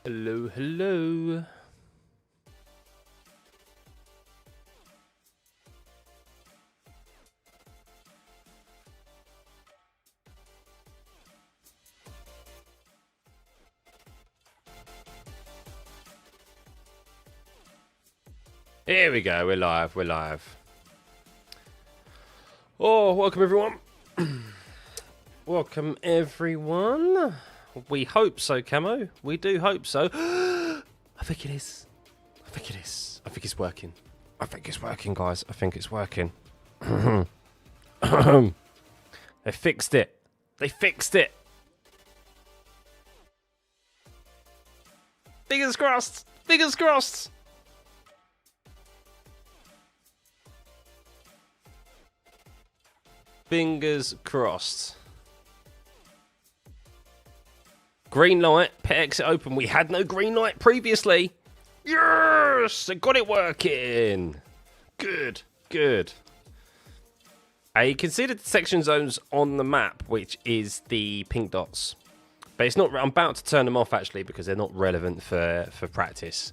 Hello, hello. Here we go, we're live, we're live. Oh, welcome everyone. Welcome everyone. We hope so, Camo. We do hope so. I think it is. I think it is. I think it's working. I think it's working, guys. I think it's working. They fixed it. They fixed it. Fingers crossed. Fingers crossed. Fingers crossed. Green light, pit exit open. We had no green light previously. Yes, I got it working. Good, good. You can see the detection zones on the map, which is the pink dots. But it's not. I'm about to turn them off actually because they're not relevant for practice.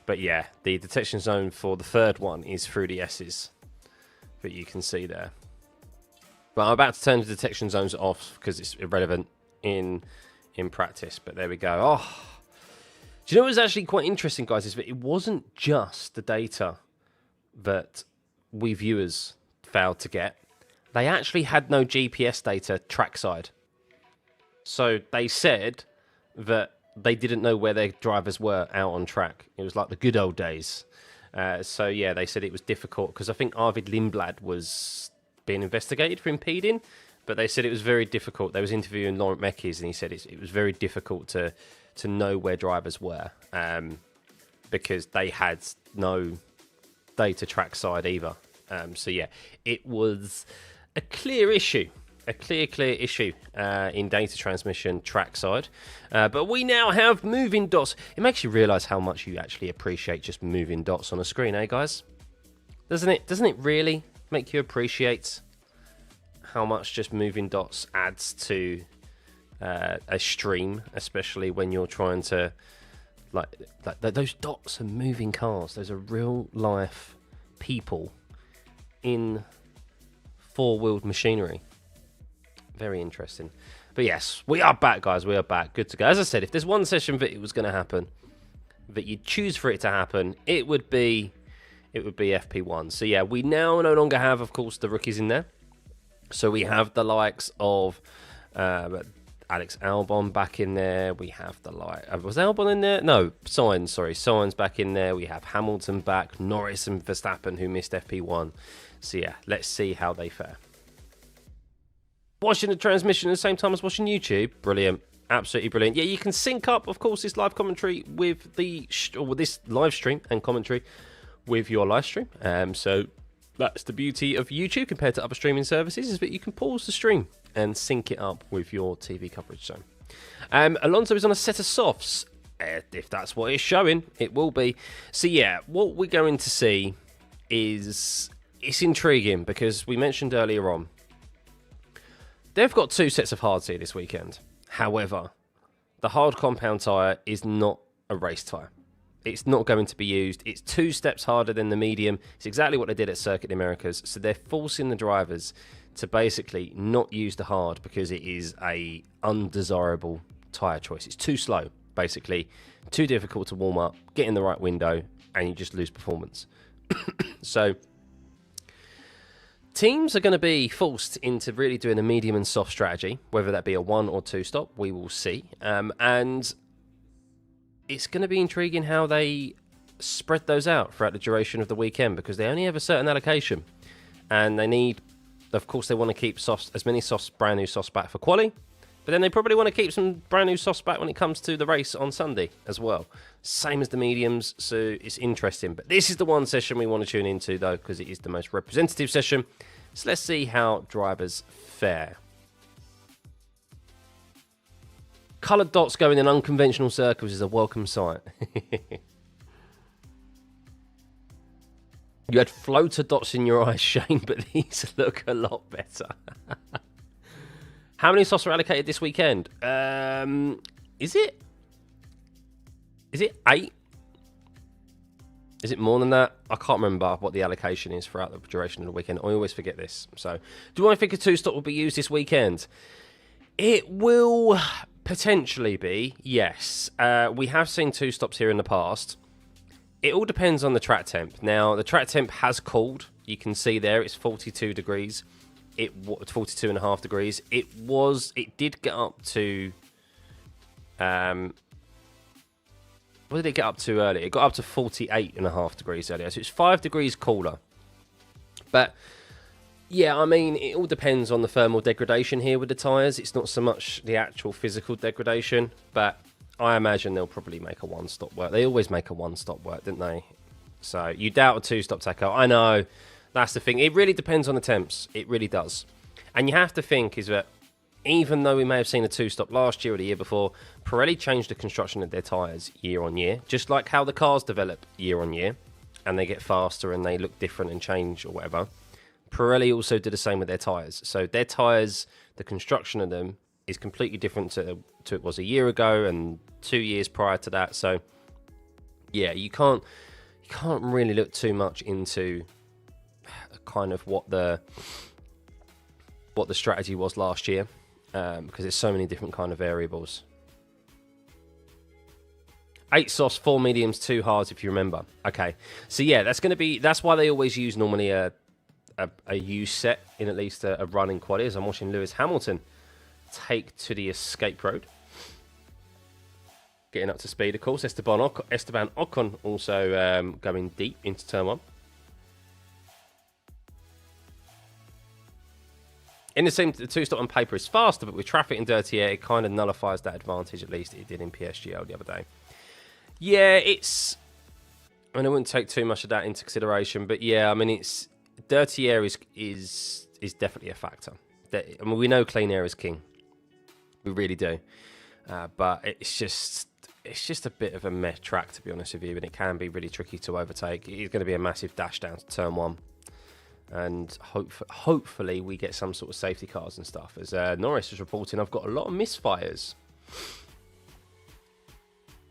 But yeah, the detection zone for the third one is through the S's that you can see there. But I'm about to turn the detection zones off because it's irrelevant in practice. But there we go. Oh, do you know what was actually quite interesting, guys? Is that it wasn't just the data that we viewers failed to get. They actually had no GPS data trackside. So they said that they didn't know where their drivers were out on track. It was like the good old days. So yeah, they said it was difficult because I think Arvid Lindblad was being investigated for impeding, but they said it was very difficult. They was interviewing Laurent Mekies and he said it was very difficult to know where drivers were because they had no data trackside either. So yeah, it was a clear issue, a clear issue in data transmission trackside. But we now have moving dots. It makes you realise how much you actually appreciate just moving dots on a screen, eh, guys? Doesn't it? Doesn't it really make you appreciate how much just moving dots adds to a stream, especially when you're trying to like those dots are moving cars. Those are real life people in four-wheeled machinery. Very interesting. But yes, we are back, guys. We are back. Good to go. As I said, if there's one session that it was going to happen, that you'd choose for it to happen, it would be FP1. So yeah, we now no longer have, of course, the rookies in there. So we have the likes of Alex Albon back in there. We have the was Albon in there? No, Sainz. Sorry, Sainz back in there. We have Hamilton back, Norris and Verstappen who missed FP1. So yeah, let's see how they fare. Watching the transmission at the same time as watching YouTube, brilliant. Absolutely brilliant. Yeah, you can sync up, of course, this live commentary with this live stream and commentary with your live stream. So that's the beauty of YouTube compared to other streaming services, is that you can pause the stream and sync it up with your TV coverage zone. Alonso is on a set of softs. If that's what it's showing, it will be. So yeah, what we're going to see is, it's intriguing because we mentioned earlier on, they've got two sets of hards here this weekend. However, the hard compound tyre is not a race tyre. It's not going to be used. It's 2 steps harder than the medium. It's exactly what they did at Circuit Americas. So they're forcing the drivers to basically not use the hard because it is a undesirable tyre choice. It's too slow, basically. Too difficult to warm up, get in the right window, and you just lose performance. So teams are going to be forced into really doing a medium and soft strategy, whether that be a 1 or 2 stop, we will see. And it's going to be intriguing how they spread those out throughout the duration of the weekend because they only have a certain allocation. And they need, of course, they want to keep softs, as many softs, brand new softs back for quali. But then they probably want to keep some brand new softs back when it comes to the race on Sunday as well. Same as the mediums, so it's interesting. But this is the one session we want to tune into, though, because it is the most representative session. So let's see how drivers fare. Coloured dots going in unconventional circles is a welcome sight. You had floater dots in your eyes, Shane, but these look a lot better. How many softs are allocated this weekend? Is it? Is it 8? Is it more than that? I can't remember what the allocation is throughout the duration of the weekend. I always forget this. So, do I think a 2-stop will be used this weekend? It will potentially be, yes. We have seen 2-stops here in the past. It all depends on the track temp. Now, the track temp has cooled. You can see there it's 42 degrees. It was 42.5 degrees. It did get up to... what did it get up to earlier? It got up to 48.5 degrees earlier. So it's 5 degrees cooler. But, yeah, I mean, it all depends on the thermal degradation here with the tyres. It's not so much the actual physical degradation. But I imagine they'll probably make a 1-stop work. They always make a 1-stop work, didn't they? So you doubt a 2-stop takeout. I know. That's the thing. It really depends on the temps. It really does. And you have to think is that even though we may have seen a 2-stop last year or the year before, Pirelli changed the construction of their tyres year on year, just like how the cars develop year on year, and they get faster and they look different and change or whatever. Pirelli also did the same with their tyres. So their tyres, the construction of them, is completely different to it was a year ago and 2 years prior to that. So, yeah, you can't really look too much into kind of what the strategy was last year. Because there's so many different kind of variables. 8 softs, 4 mediums, 2 hards, if you remember. Okay, so yeah, that's why they always use normally a use set in at least a running quad. I'm watching Lewis Hamilton take to the escape road, getting up to speed. Of course, Esteban Ocon also going deep into turn 1. In the same, the 2-stop on paper is faster, but with traffic and dirty air, it kind of nullifies that advantage, at least it did in PSGL the other day. Yeah, I wouldn't take too much of that into consideration, but yeah, I mean, dirty air is definitely a factor. I mean, we know clean air is king. We really do. But it's just a bit of a meh track, to be honest with you, and it can be really tricky to overtake. It's going to be a massive dash down to turn 1. And hopefully we get some sort of safety cars and stuff. As Norris is reporting, I've got a lot of misfires.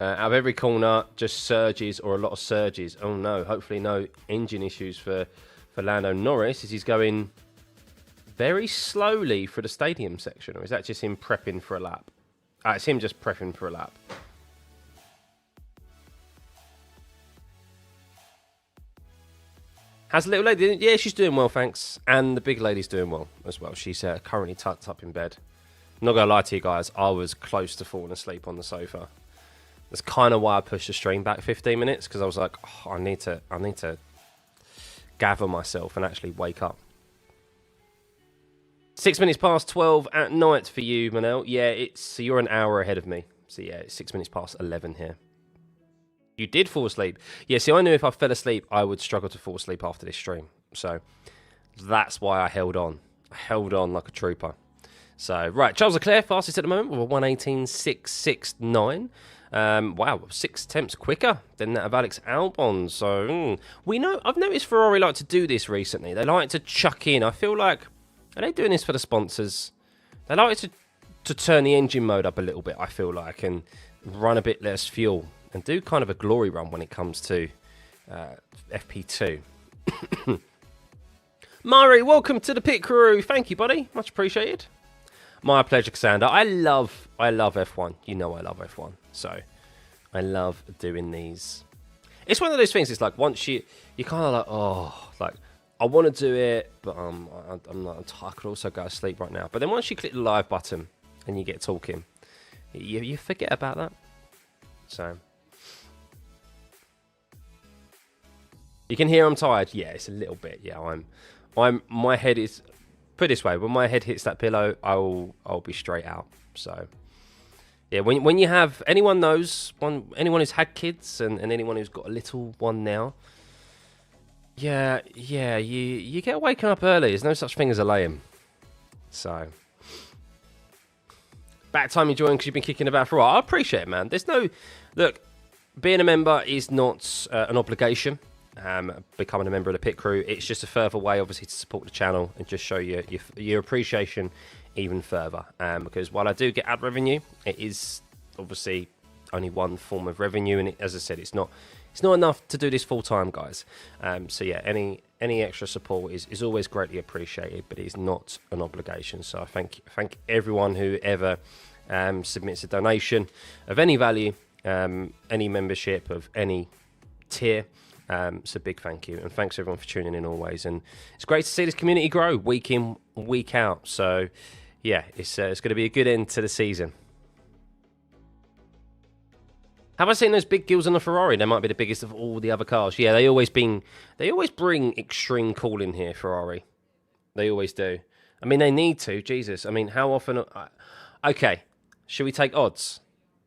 Out of every corner, just surges or a lot of surges. Oh no, hopefully no engine issues for Lando Norris as he's going very slowly for the stadium section. Or is that just him prepping for a lap? It's him just prepping for a lap. How's the little lady? Yeah, she's doing well, thanks. And the big lady's doing well as well. She's currently tucked up in bed. I'm not going to lie to you guys, I was close to falling asleep on the sofa. That's kind of why I pushed the stream back 15 minutes, because I was like, oh, I need to gather myself and actually wake up. 6 minutes past 12 at night for you, Manel. Yeah, so you're an hour ahead of me. So yeah, it's 6 minutes past 11 here. You did fall asleep. Yeah, see, I knew if I fell asleep, I would struggle to fall asleep after this stream. So that's why I held on. I held on like a trooper. So, right, Charles Leclerc, fastest at the moment with a 1:18.669. Wow, 6 tenths quicker than that of Alex Albon. So, we know, I've noticed Ferrari like to do this recently. They like to chuck in. I feel like, are they doing this for the sponsors? They like to turn the engine mode up a little bit, I feel like, and run a bit less fuel. And do kind of a glory run when it comes to FP2. Murray, welcome to the pit crew. Thank you, buddy. Much appreciated. My pleasure, Cassandra. I love F1. You know I love F1. So I love doing these. It's one of those things. It's like once you kind of like, oh, like I want to do it, but I'm not. I could also go to sleep right now. But then once you click the live button and you get talking, you forget about that. So. You can hear I'm tired. Yeah, it's a little bit. Yeah, my head is, put it this way, when my head hits that pillow, I'll be straight out. So yeah, when you have, anyone knows, anyone who's had kids and anyone who's got a little one now, yeah, you get waken up early. There's no such thing as a lay-in. So back time you join because you've been kicking about for a while. I appreciate it, man. There's no, look, being a member is not an obligation. Becoming a member of the pit crew, it's just a further way obviously to support the channel and just show your appreciation even further, because while I do get ad revenue, it is obviously only one form of revenue, and as I said, it's not enough to do this full time, guys. So yeah, any extra support is always greatly appreciated, but it's not an obligation. So I thank everyone who ever submits a donation of any value, any membership of any tier. So big thank you, and thanks everyone for tuning in always. And it's great to see this community grow week in, week out. So yeah, it's going to be a good end to the season. Have I seen those big gills on the Ferrari? They might be the biggest of all the other cars. Yeah, they always bring extreme cooling here, Ferrari. They always do. I mean, they need to. Jesus. I mean, how often? Okay, should we take odds?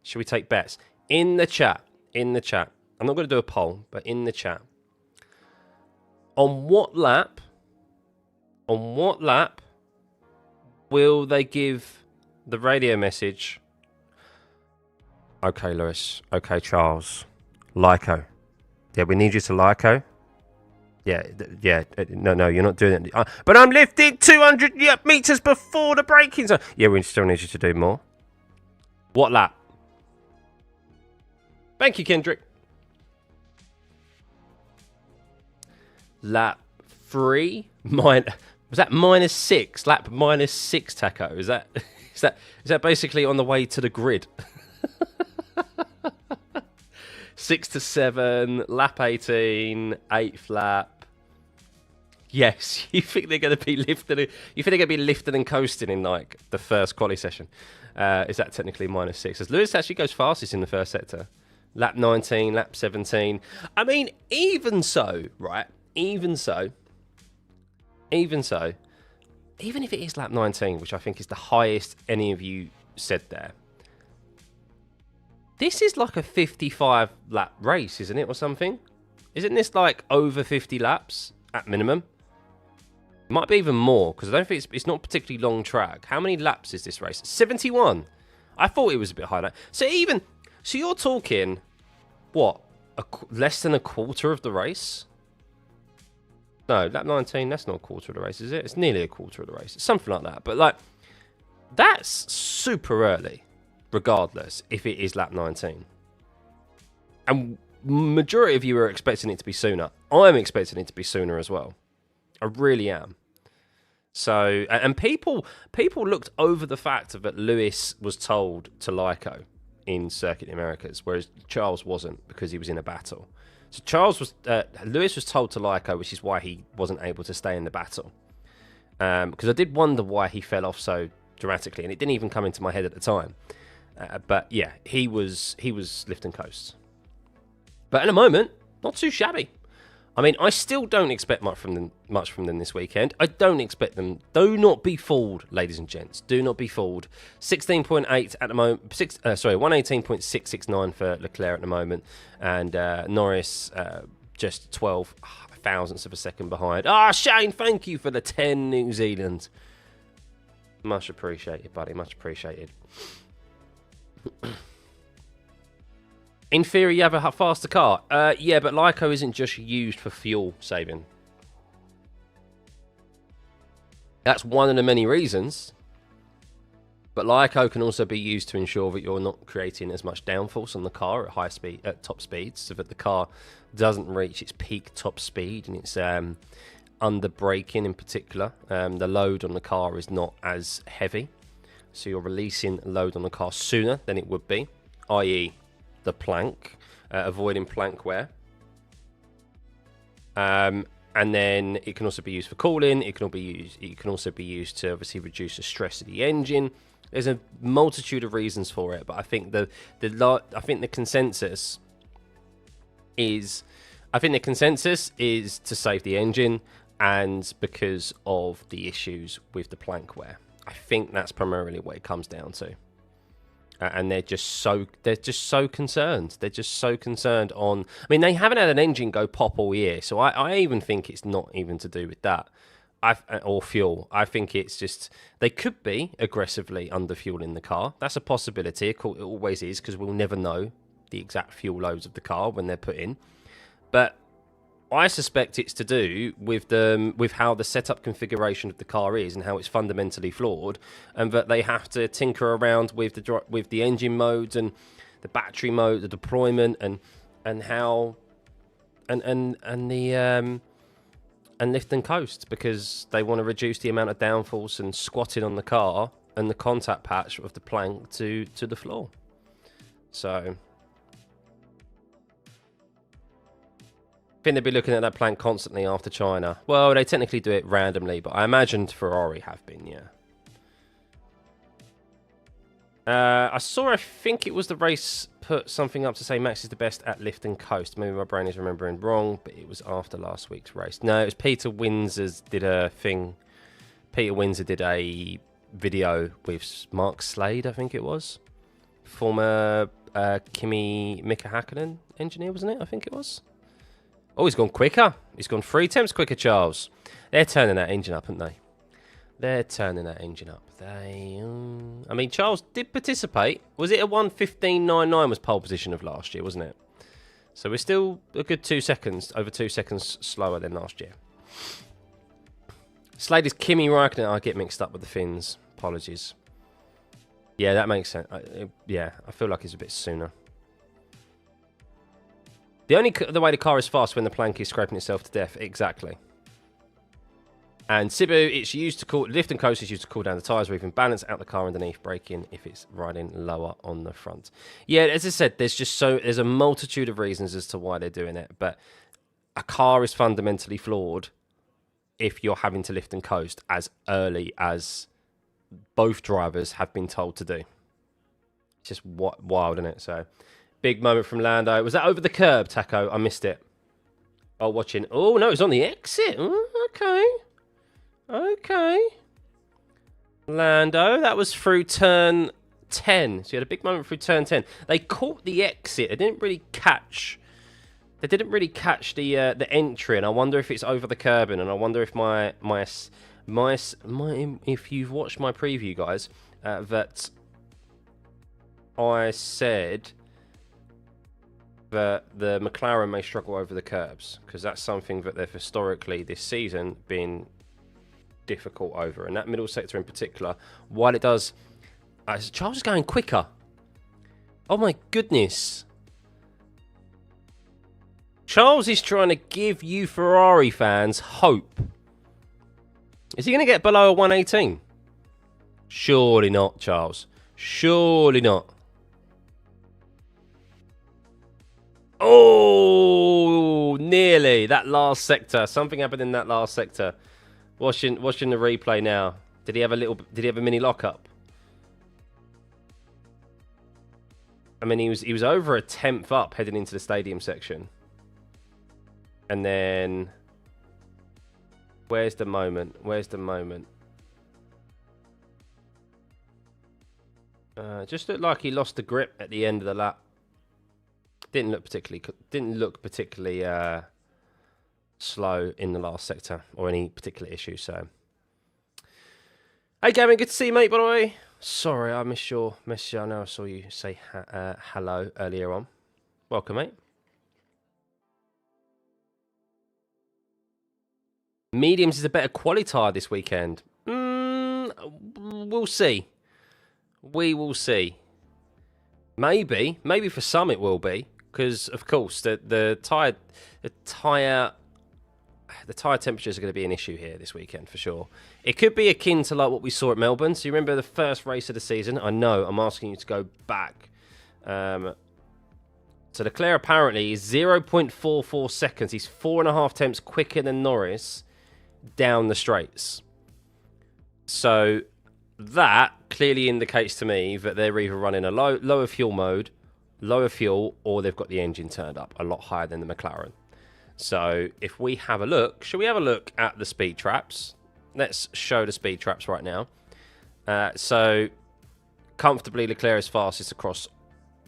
Should we take bets? In the chat. I'm not going to do a poll, but in the chat. On what lap will they give the radio message? Okay, Lewis. Okay, Charles. Lyco. Yeah, we need you to Lyco. Yeah. No, you're not doing it. But I'm lifting 200 meters before the braking zone. Yeah, we still need you to do more. What lap? Thank you, Kendrick. Lap 3? Was that -6? Lap -6, Taco? Is that basically on the way to the grid? 6 to 7, lap 18, 8th lap. Yes, you think they're going to be lifting? You think they're going to be lifting and coasting in like the first quali session? Is that technically -6? As Lewis actually goes fastest in the first sector, lap 19, lap 17. I mean, even so, right? Even if it is lap 19, which I think is the highest any of you said there. This is like a 55 lap race, isn't it, or something? Isn't this like over 50 laps at minimum? It might be even more, because I don't think it's not particularly long track. How many laps is this race? 71. I thought it was a bit higher. So you're talking, what, less than a quarter of the race? No, lap 19, that's not a quarter of the race, is it? It's nearly a quarter of the race. It's something like that. But like, that's super early. Regardless, if it is lap 19. And majority of you are expecting it to be sooner. I'm expecting it to be sooner as well. I really am. So, and people looked over the fact that Lewis was told to Lyco in Circuit Americas, whereas Charles wasn't, because he was in a battle. So Lewis was told to Lyco, which is why he wasn't able to stay in the battle. Because I did wonder why he fell off so dramatically, and it didn't even come into my head at the time. But yeah, he was lift and coast. But at the moment, not too shabby. I mean, I still don't expect much from them this weekend. I don't expect them. Do not be fooled, ladies and gents. Do not be fooled. 16.8 at the moment. 118.669 for Leclerc at the moment, and Norris just 12 thousandths of a second behind. Shane, thank you for the 10 New Zealand. Much appreciated, buddy. Much appreciated. In theory, you have a faster car. Yeah, but Lyco isn't just used for fuel saving. That's one of the many reasons. But Lyco can also be used to ensure that you're not creating as much downforce on the car at top speeds, so that the car doesn't reach its peak top speed, and it's under braking in particular. The load on the car is not as heavy. So you're releasing load on the car sooner than it would be, i.e. the plank, avoiding plank wear. And then it can also be used for cooling. It can also be used to obviously reduce the stress of the engine. There's a multitude of reasons for it, but I think the consensus is to save the engine, and because of the issues with the plank wear. I think that's primarily what it comes down to, and they're just so concerned. They're just so concerned on. I mean, they haven't had an engine go pop all year, so I even think it's not even to do with that, or fuel. I think it's just they could be aggressively underfueling the car. That's a possibility. It always is, because we'll never know the exact fuel loads of the car when they're put in, but I suspect it's to do with how the setup configuration of the car is and how it's fundamentally flawed, and that they have to tinker around with the engine modes, and the battery mode, the deployment, and how and lift and coast, because they want to reduce the amount of downforce and squatting on the car and the contact patch of the plank to the floor. So I think they'll be looking at that plank constantly after China. Well, they technically do it randomly, but I imagined Ferrari have been, yeah. I saw, I think it was the race, put something up to say Max is the best at lift and coast. Maybe my brain is remembering wrong, but it was after last week's race. No, it was Peter Windsor's did a thing. Peter Windsor did a video with Mark Slade, I think it was. Former Kimi Mika Hakkinen engineer, wasn't it? I think it was. Oh, he's gone quicker. He's gone 3 attempts quicker, Charles. They're turning that engine up, aren't they? They're turning that engine up. I mean, Charles did participate. Was it a 1:15.99 was pole position of last year, wasn't it? So we're still a good 2 seconds, over 2 seconds slower than last year. Slade is Kimi Räikkönen. I get mixed up with the Finns. Apologies. Yeah, that makes sense. Yeah, I feel like it's a bit sooner. The way the car is fast when the plank is scraping itself to death. Exactly. And Sibu, it's used to cool, lift and coast is used to cool down the tyres, or even balance out the car underneath, braking if it's riding lower on the front. Yeah, as I said, there's a multitude of reasons as to why they're doing it, but a car is fundamentally flawed if you're having to lift and coast as early as both drivers have been told to do. It's just wild, isn't it? So, big moment from Lando. Was that over the curb, Taco? I missed it. Oh, watching. Oh, no, it's on the exit. Oh, okay. Okay. Lando, that was through turn 10. So you had a big moment through turn 10. They caught the exit. They didn't really catch the entry, and I wonder if it's over the curbing, and I wonder if if you've watched my preview, guys, that I said that the McLaren may struggle over the curbs, because that's something that they've historically this season been difficult over, and that middle sector in particular, while it does Charles is going quicker. Oh my goodness, Charles is trying to give you Ferrari fans hope. Is he going to get below a 118? Surely not, Charles, surely not. Oh, nearly. That last sector, something happened in that last sector. Watching the replay now. Did he have a mini lockup? I mean, he was over a 10th up heading into the stadium section. And then where's the moment? Where's the moment? Just looked like he lost the grip at the end of the lap. Didn't look particularly slow in the last sector or any particular issue. So, hey Gavin, good to see you, mate. By the way, sorry I missed your message. I know I saw you say hello earlier on. Welcome, mate. Mediums is a better quality tire this weekend. We'll see. We will see. Maybe for some it will be, because of course the tire temperatures are going to be an issue here this weekend for sure. It could be akin to like what we saw at Melbourne. So you remember the first race of the season? I know I'm asking you to go back. So Leclerc apparently is 0.44 seconds. He's 4.5 tenths quicker than Norris down the straights. So that clearly indicates to me that they're either running a lower fuel mode, lower fuel, or they've got the engine turned up a lot higher than the McLaren. So if we have a look, shall we have a look at the speed traps? Let's show the speed traps right now. So comfortably Leclerc is fastest across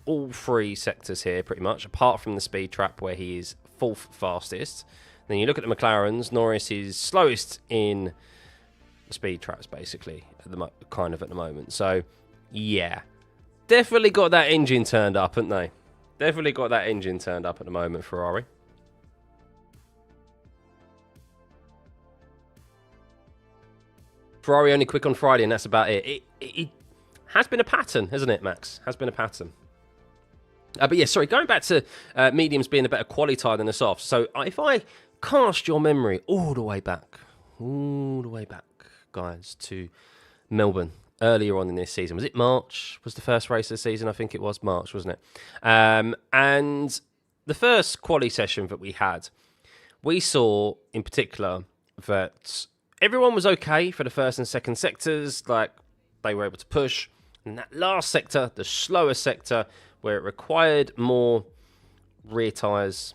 all 3 sectors here pretty much, apart from the speed trap where he is 4th fastest. Then you look at the McLarens, Norris is slowest in speed traps basically at the moment. So yeah, definitely got that engine turned up, haven't they? Definitely got that engine turned up at the moment, Ferrari. Ferrari only quick on Friday, and that's about it. It has been a pattern, hasn't it, Max? Has been a pattern. But yeah, sorry, going back to mediums being a better quality tyre than the softs. So if I cast your memory all the way back, guys, to Melbourne earlier on in this season. Was it March? Was the first race of the season? I think it was March, wasn't it? And the first quali session that we had, we saw in particular that everyone was okay for the first and second sectors. Like, they were able to push. And that last sector, the slower sector, where it required more rear tyres,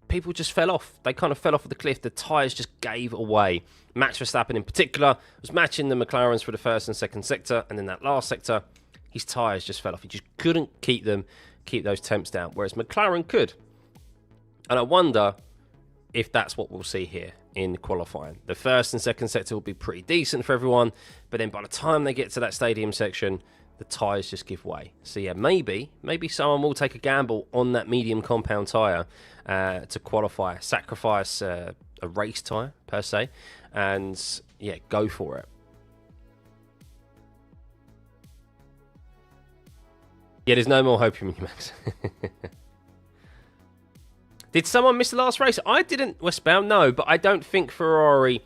people just fell off. They kind of fell off of the cliff. The tyres just gave away. Max Verstappen in particular was matching the McLarens for the first and second sector, and then that last sector, his tyres just fell off. He just couldn't keep those temps down, whereas McLaren could. And I wonder if that's what we'll see here in qualifying. The first and second sector will be pretty decent for everyone, but then by the time they get to that stadium section, the tyres just give way. So yeah, maybe someone will take a gamble on that medium compound tyre to qualify, sacrifice a race tyre per se, and yeah, go for it. Yeah, there's no more hope in you, Max. Did someone miss the last race? I didn't, Westbound, no, but I don't think Ferrari...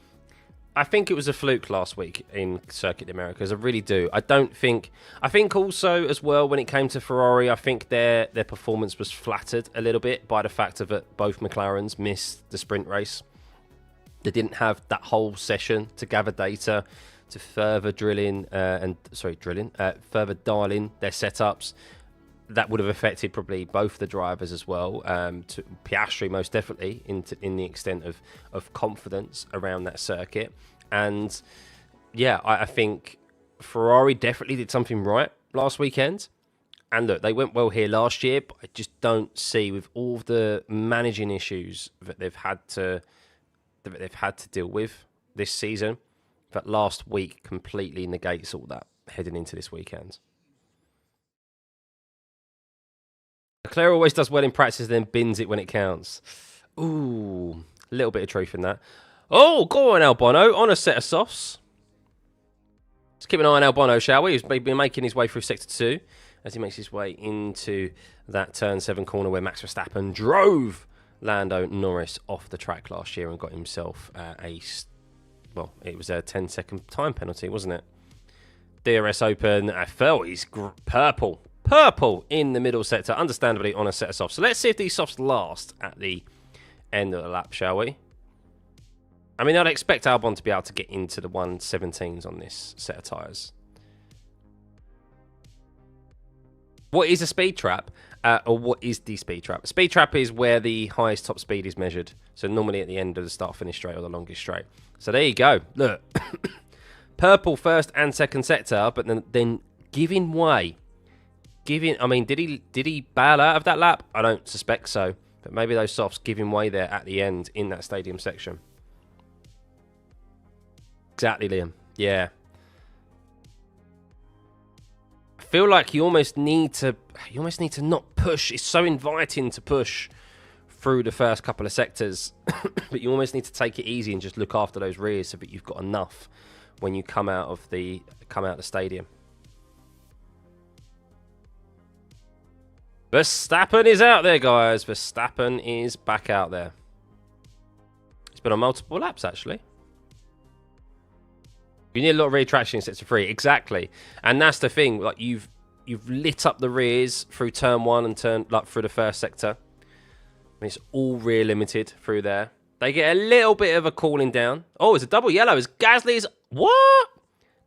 I think it was a fluke last week in Circuit Americas. I really do. I think also as well, when it came to Ferrari, I think their performance was flattered a little bit by the fact of that both McLarens missed the sprint race. They didn't have that whole session to gather data, to further further dial in their setups. That would have affected probably both the drivers as well. To Piastri most definitely in the extent of confidence around that circuit. And yeah, I think Ferrari definitely did something right last weekend. And look, they went well here last year, but I just don't see, with all of the managing issues that they've had to deal with this season, that last week completely negates all that heading into this weekend. Leclerc always does well in practice, then bins it when it counts. Ooh, a little bit of truth in that. Oh, go on, Albano, on a set of softs. Let's keep an eye on Albano, shall we? He's been making his way through Sector 2 as he makes his way into that Turn 7 corner where Max Verstappen drove Lando Norris off the track last year and got himself it was a 10-second time penalty, wasn't it? DRS open, he's purple in the middle sector, understandably on a set of softs. So let's see if these softs last at the end of the lap, shall we? I mean, I'd expect Albon to be able to get into the 117s on this set of tyres. What is a speed trap? Or what is the speed trap? A speed trap is where the highest top speed is measured. So normally at the end of the start-finish straight or the longest straight. So there you go. Look. Purple first and second sector, but then giving way. I mean, did he bail out of that lap? I don't suspect so. But maybe those softs giving way there at the end in that stadium section. Exactly, Liam. Yeah. I feel like you almost need to not push. It's so inviting to push through the first couple of sectors, but you almost need to take it easy and just look after those rears so that you've got enough when you come out of the stadium. Verstappen is out there, guys. Verstappen is back out there. It's been on multiple laps, actually. You need a lot of rear traction in sector 3. Exactly. And that's the thing. Like, you've lit up the rears through turn 1 and through the first sector. And it's all rear limited through there. They get a little bit of a cooling down. Oh, it's a double yellow. Is Gasly's... What?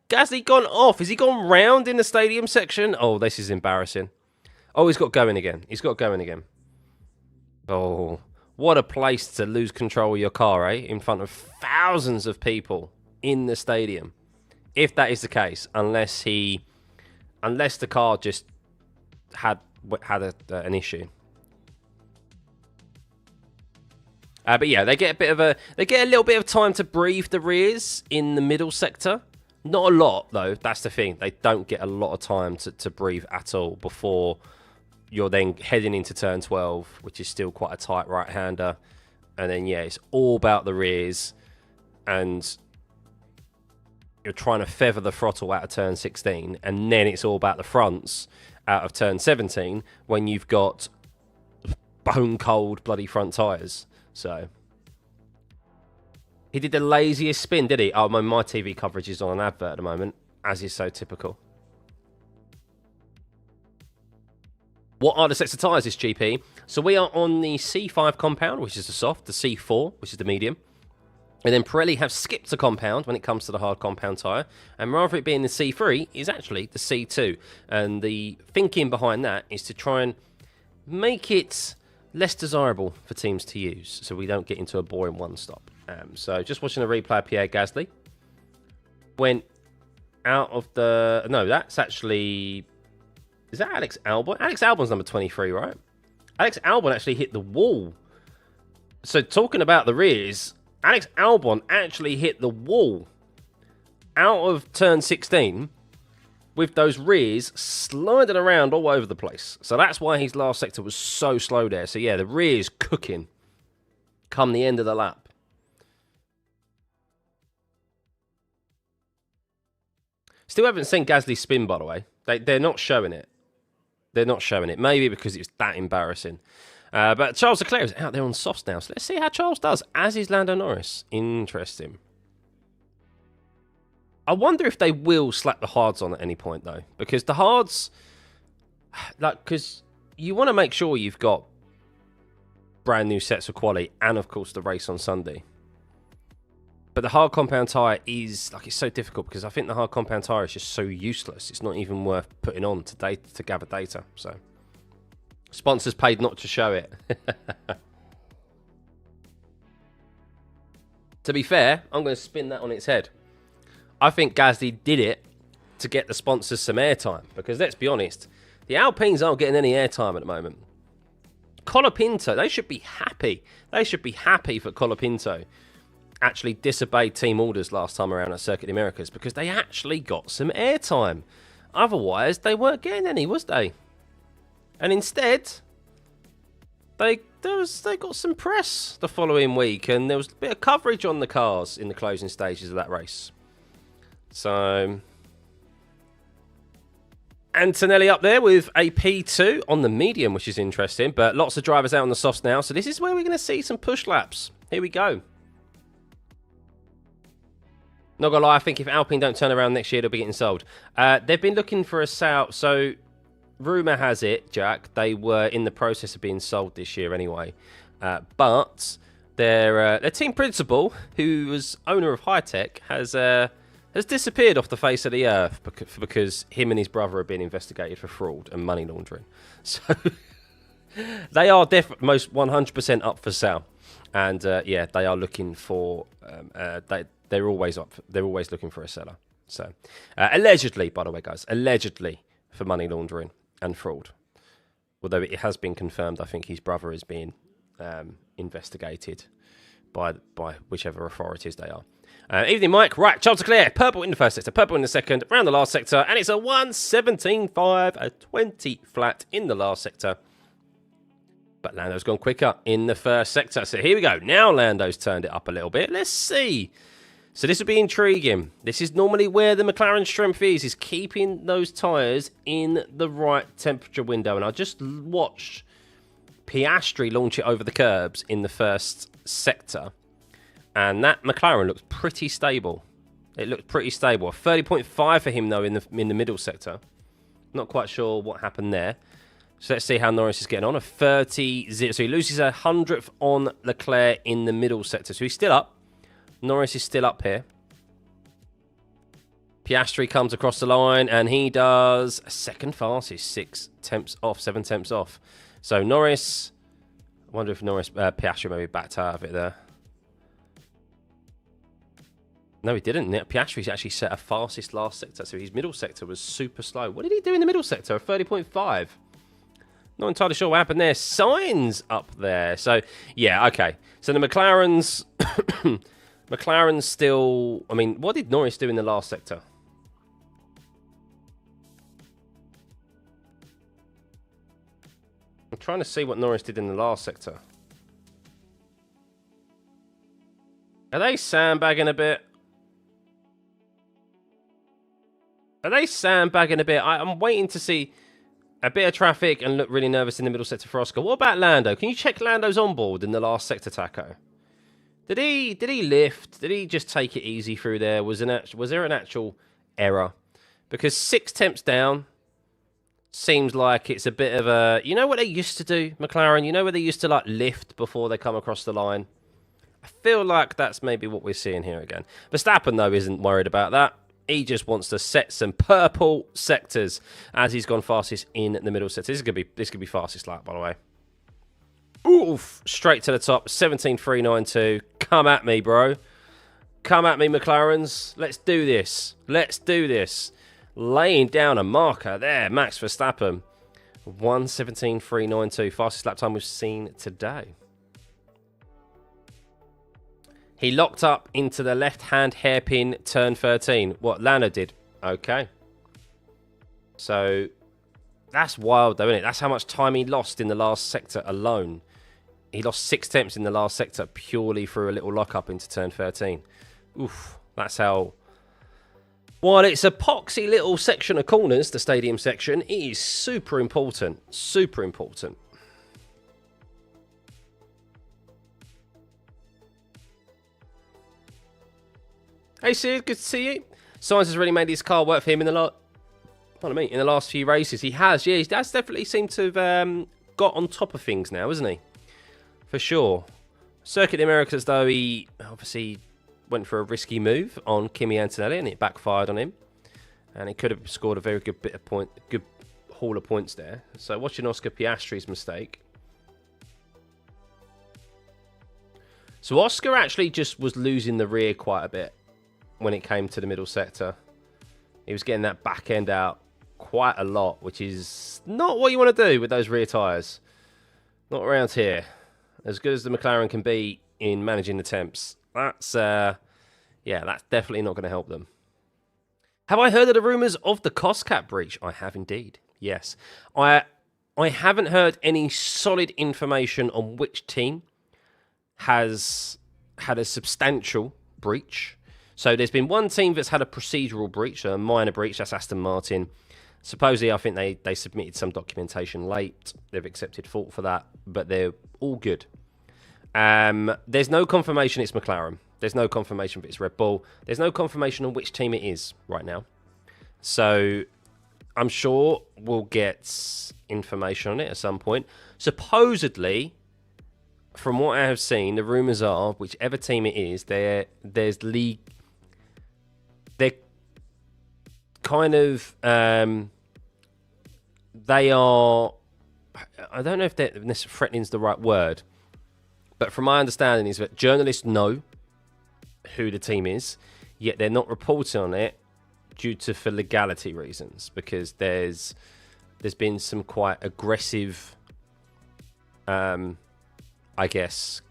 Gasly gone off. Has he gone round in the stadium section? Oh, this is embarrassing. Oh, he's got going again. Oh, what a place to lose control of your car, eh? In front of thousands of people in the stadium. If that is the case, unless the car just had an issue. But yeah, they get a little bit of time to breathe the rears in the middle sector. Not a lot though. That's the thing. They don't get a lot of time to breathe at all before you're then heading into turn 12, which is still quite a tight right-hander. And then yeah, it's all about the rears, and you're trying to feather the throttle out of turn 16, and then it's all about the fronts out of turn 17 when you've got bone cold bloody front tyres. So he did the laziest spin, did he? Oh, my TV coverage is on an advert at the moment, as is so typical. What are the sets of tyres, this GP? So we are on the C5 compound, which is the soft, the C4, which is the medium. And then Pirelli have skipped a compound when it comes to the hard compound tyre. And rather it being the C3, is actually the C2. And the thinking behind that is to try and make it less desirable for teams to use, so we don't get into a boring one-stop. So just watching a replay of Pierre Gasly. Went out of the... No, that's actually... Is that Alex Albon? Alex Albon's number 23, right? Alex Albon actually hit the wall. So talking about the rears, Alex Albon actually hit the wall out of turn 16 with those rears sliding around all over the place. So that's why his last sector was so slow there. So yeah, the rears cooking come the end of the lap. Still haven't seen Gasly spin, by the way. They're not showing it. They're not showing it. Maybe because it's that embarrassing. But Charles Leclerc is out there on softs now. So let's see how Charles does, as is Lando Norris. Interesting. I wonder if they will slap the hards on at any point, though. Because the hards... because you want to make sure you've got brand new sets of quality and, of course, the race on Sunday. But the hard compound tyre is... it's so difficult because I think the hard compound tyre is just so useless. It's not even worth putting on to gather data. So, sponsors paid not to show it. To be fair, I'm going to spin that on its head. I think Gasly did it to get the sponsors some airtime. Because let's be honest, the Alpines aren't getting any airtime at the moment. Colapinto, they should be happy. They should be happy for Colapinto actually disobeyed team orders last time around at Circuit of the Americas because they actually got some airtime. Otherwise, they weren't getting any, was they? And instead, they got some press the following week, and there was a bit of coverage on the cars in the closing stages of that race. So, Antonelli up there with a P2 on the medium, which is interesting, but lots of drivers out on the softs now, so this is where we're going to see some push laps. Here we go. Not gonna lie, I think if Alpine don't turn around next year, they'll be getting sold. They've been looking for a sale. So, rumour has it, Jack, they were in the process of being sold this year anyway. But their team principal, who was owner of Hitech, has disappeared off the face of the earth because him and his brother are being investigated for fraud and money laundering. So, they are most 100% up for sale. And yeah, they are looking for... They're always looking for a seller. So, allegedly, by the way, guys, allegedly for money laundering and fraud. Although it has been confirmed, I think his brother is being investigated by whichever authorities they are. Evening, Mike. Right, Charles Leclerc, purple in the first sector, purple in the second, around the last sector, and it's a 1:17.5, a 20 flat in the last sector. But Lando's gone quicker in the first sector. So here we go. Now Lando's turned it up a little bit. Let's see. So this will be intriguing. This is normally where the McLaren strength is keeping those tyres in the right temperature window. And I just watched Piastri launch it over the curbs in the first sector. And that McLaren looks pretty stable. It looked pretty stable. A 30.5 for him, though, in the middle sector. Not quite sure what happened there. So let's see how Norris is getting on. A 30. So he loses a 100th on Leclerc in the middle sector. So he's still up. Norris is still up here. Piastri comes across the line and he does a second fastest. 6 tenths off, 7 tenths off. So Norris, I wonder if Piastri maybe backed out of it there. No, he didn't. Piastri's actually set a fastest last sector. So his middle sector was super slow. What did he do in the middle sector? A 30.5. Not entirely sure what happened there. Signs up there. So, yeah, okay. So the McLaren's... McLaren's still... I mean, what did Norris do in the last sector? I'm trying to see what Norris did in the last sector. Are they sandbagging a bit? Are they sandbagging a bit? I'm waiting to see... A bit of traffic and looked really nervous in the middle sector for Oscar. What about Lando? Can you check Lando's onboard in the last sector, Taco? Did he lift? Did he just take it easy through there? Was there an actual error? Because 6 temps down seems like it's a bit of a... You know what they used to do, McLaren? You know where they used to like lift before they come across the line? I feel like that's maybe what we're seeing here again. Verstappen, though, isn't worried about that. He just wants to set some purple sectors as he's gone fastest in the middle sector. This could be fastest lap, by the way. Oof! Straight to the top. 17.392. Come at me, bro. Come at me, McLarens. Let's do this. Let's do this. Laying down a marker there. Max Verstappen. 1:17.392. Fastest lap time we've seen today. He locked up into the left-hand hairpin turn 13. What Lando did. Okay. So, that's wild though, isn't it? That's how much time he lost in the last sector alone. He lost 6 temps in the last sector purely through a little lock-up into turn 13. Oof. That's how... While it's a poxy little section of corners, the stadium section, it is super important. Super important. Hey Sid, good to see you. Sainz has really made his car work for him in the last few races. He has, yeah, he has definitely seemed to have got on top of things now, hasn't he? For sure. Circuit the Americas, though, he obviously went for a risky move on Kimi Antonelli, and it backfired on him. And he could have scored a very good good haul of points there. So watching Oscar Piastri's mistake. So Oscar actually just was losing the rear quite a bit when it came to the middle sector. He was getting that back end out quite a lot, which is not what you want to do with those rear tyres. Not around here. As good as the McLaren can be in managing the temps, that's that's definitely not going to help them. Have I heard of the rumours of the cost cap breach? I have indeed. Yes. I haven't heard any solid information on which team has had a substantial breach. So there's been one team that's had a procedural breach, a minor breach, that's Aston Martin. Supposedly, I think they submitted some documentation late. They've accepted fault for that, but they're all good. There's no confirmation it's McLaren. There's no confirmation that it's Red Bull. There's no confirmation on which team it is right now. So I'm sure we'll get information on it at some point. Supposedly, from what I have seen, the rumours are, whichever team it is, there's league... They're kind of... they are... I don't know if threatening is the right word. But from my understanding is that journalists know who the team is, yet they're not reporting on it for legality reasons, because there's been some quite aggressive, I guess,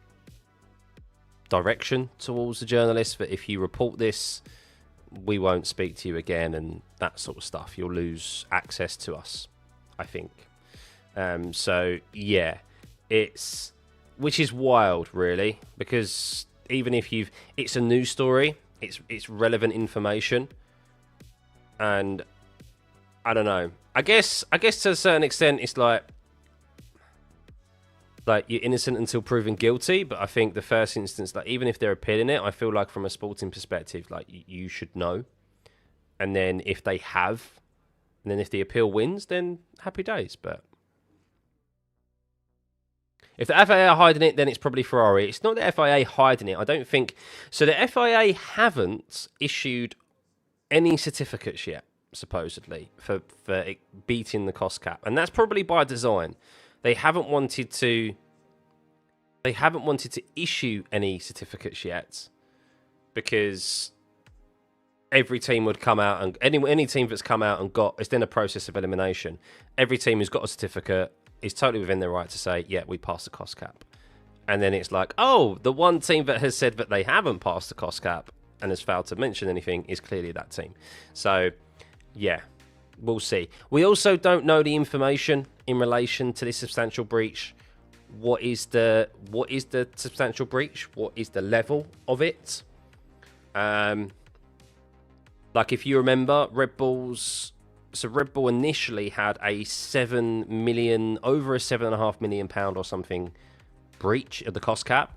direction towards the journalists that if you report this, we won't speak to you again and that sort of stuff. You'll lose access to us, I think. So yeah, which is wild, really, because even if it's a news story, it's relevant information, and I don't know. I guess to a certain extent, it's like you're innocent until proven guilty. But I think the first instance, like even if they're appealing it, I feel like from a sporting perspective, like you should know, and then if they have, and then if the appeal wins, then happy days. But if the FIA are hiding it, then it's probably Ferrari. It's not the FIA hiding it. I don't think... So the FIA haven't issued any certificates yet, supposedly, for it beating the cost cap. And that's probably by design. They haven't wanted to issue any certificates yet, because every team would come out, and any team that's come out and it's in a process of elimination. Every team who's got a certificate is totally within their right to say, yeah, we passed the cost cap. And then it's like, oh, the one team that has said that they haven't passed the cost cap and has failed to mention anything is clearly that team. So, yeah, we'll see. We also don't know the information in relation to this substantial breach. What is the substantial breach? What is the level of it? Like, if you remember, Red Bull's So Red Bull initially had a 7 million, over a £7.5 million or something breach of the cost cap.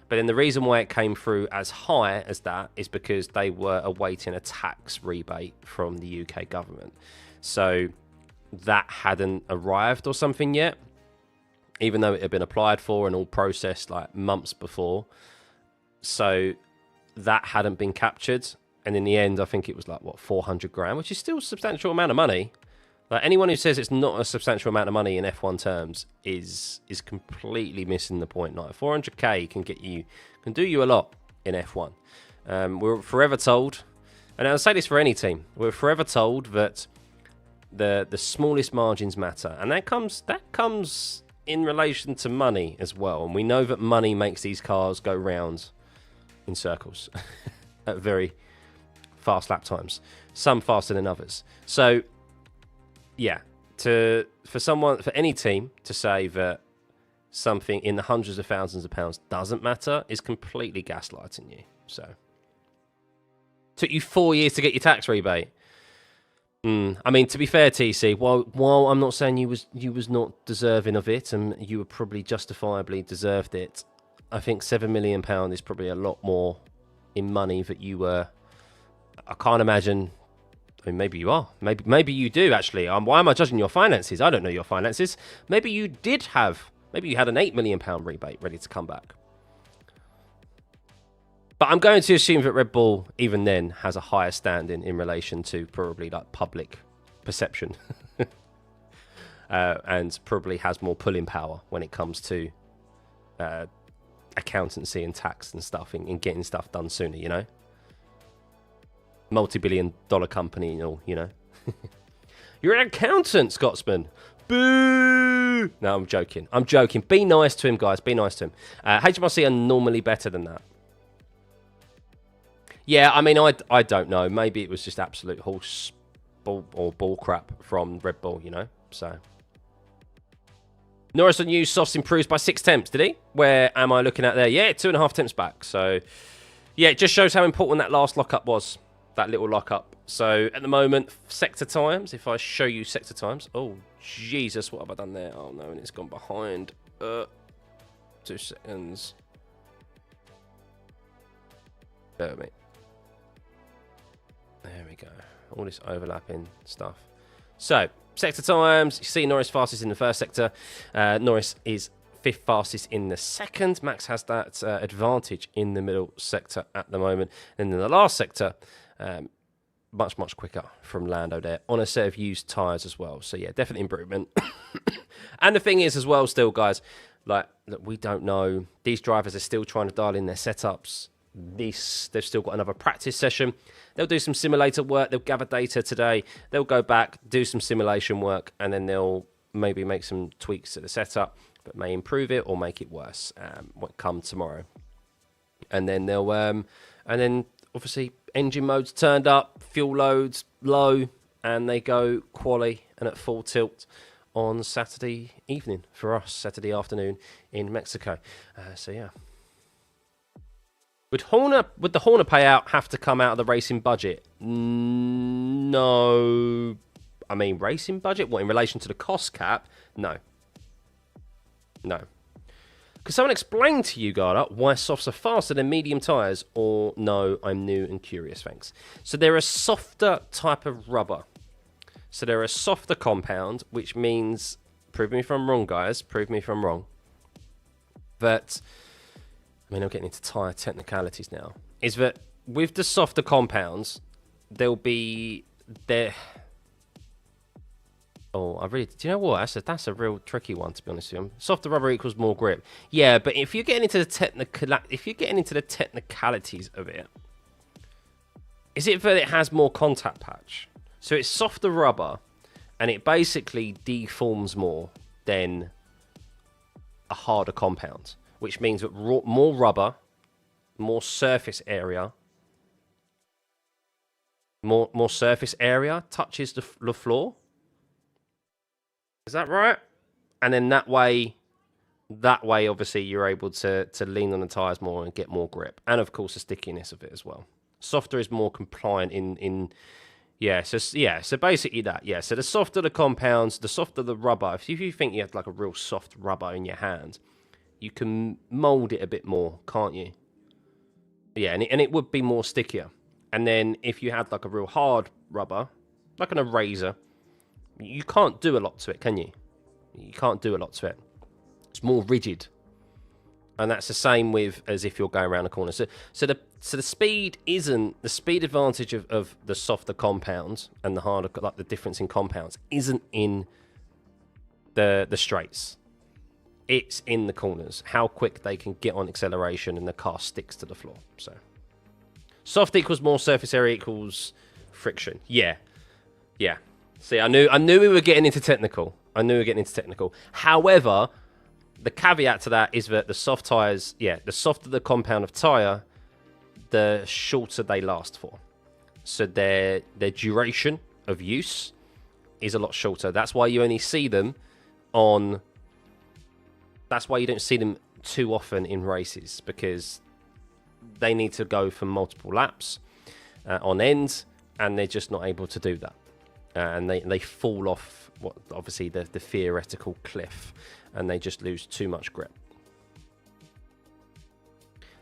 But then the reason why it came through as high as that is because they were awaiting a tax rebate from the UK government. So that hadn't arrived or something yet, even though it had been applied for and all processed like months before. So that hadn't been captured. And in the end, I think it was like, what, 400 grand, which is still a substantial amount of money. Like, anyone who says it's not a substantial amount of money in F1 terms is completely missing the point. Like, 400k can do you a lot in F1. We're forever told, and I'll say this for any team, we're forever told that the smallest margins matter, and that comes in relation to money as well. And we know that money makes these cars go round in circles at very fast lap times, some faster than others. So yeah, for any team to say that something in the hundreds of thousands of pounds doesn't matter is completely gaslighting you. So took you 4 years to get your tax rebate. I mean, to be fair, TC, while I'm not saying you was not deserving of it, and you were probably justifiably deserved it, I think £7 million is probably a lot more in money that you were. I can't imagine. I mean, maybe you are. Maybe you do, actually. Why am I judging your finances? I don't know your finances. Maybe you had an £8 million rebate ready to come back. But I'm going to assume that Red Bull, even then, has a higher standing in relation to probably like public perception. And probably has more pulling power when it comes to accountancy and tax and stuff, and getting stuff done sooner, you know? Multi-billion-dollar company and all, you know. You're an accountant, Scotsman. Boo! No, I'm joking. Be nice to him, guys. Be nice to him. HMRC are normally better than that. Yeah, I mean, I don't know. Maybe it was just absolute horse ball crap from Red Bull, you know. So Norris on used softs improves by 6 tenths, did he? Where am I looking at there? Yeah, 2.5 tenths back. So yeah, it just shows how important that last lockup was. That little lockup. So at the moment, sector times, if I show you sector times. Oh, Jesus, what have I done there? Oh, no, and it's gone behind. 2 seconds. Bear with me. There we go. All this overlapping stuff. So, sector times. You see Norris fastest in the first sector. Norris is 5th fastest in the second. Max has that advantage in the middle sector at the moment. And in the last sector, much quicker from Lando there on a set of used tyres as well. So yeah, definitely improvement. And the thing is as well, still guys, like, look, we don't know. These drivers are still trying to dial in their setups. They've still got another practice session. They'll do some simulator work. They'll gather data today. They'll go back, do some simulation work, and then they'll maybe make some tweaks to the setup, but may improve it or make it worse come tomorrow. And then they'll obviously engine modes turned up, fuel loads low, and they go quali and at full tilt on Saturday evening for us, Saturday afternoon in Mexico. So yeah. Would the Horner payout have to come out of the racing budget? No. I mean, racing budget? What, in relation to the cost cap? No. No. Could someone explain to you, Garda, why softs are faster than medium tyres? Or no, I'm new and curious, thanks. So they're a softer type of rubber. So they're a softer compound, which means, prove me if I'm wrong, guys, prove me if I'm wrong, that, I mean, I'm getting into tyre technicalities now, is that with the softer compounds, there'll be, Oh, do you know what? That's a real tricky one, to be honest with you. Softer rubber equals more grip. Yeah, but if you're getting into the technicalities of it, is it that it has more contact patch? So it's softer rubber, and it basically deforms more than a harder compound, which means that more rubber, more surface area, more surface area touches the floor. Is that right? And then that way, obviously, you're able to lean on the tyres more and get more grip. And, of course, the stickiness of it as well. Softer is more compliant in So basically that. Yeah, so the softer the compounds, the softer the rubber. If you think you have like a real soft rubber in your hand, you can mold it a bit more, can't you? Yeah, and it would be more stickier. And then if you had like a real hard rubber, like an eraser, you can't do a lot to it, can you? You can't do a lot to it. It's more rigid. And that's the same with as if you're going around a corner. So the speed isn't the speed advantage of the softer compounds and the harder, like the difference in compounds, isn't in the straights. It's in the corners. How quick they can get on acceleration and the car sticks to the floor. So soft equals more surface area equals friction. Yeah. See, I knew we were getting into technical. However, the caveat to that is that the soft tyres, the softer the compound of tyre, the shorter they last for. So their duration of use is a lot shorter. That's why you only see them on... That's why you don't see them too often in races, because they need to go for multiple laps on end, and they're just not able to do that. And they fall off, obviously, the theoretical cliff, and they just lose too much grip.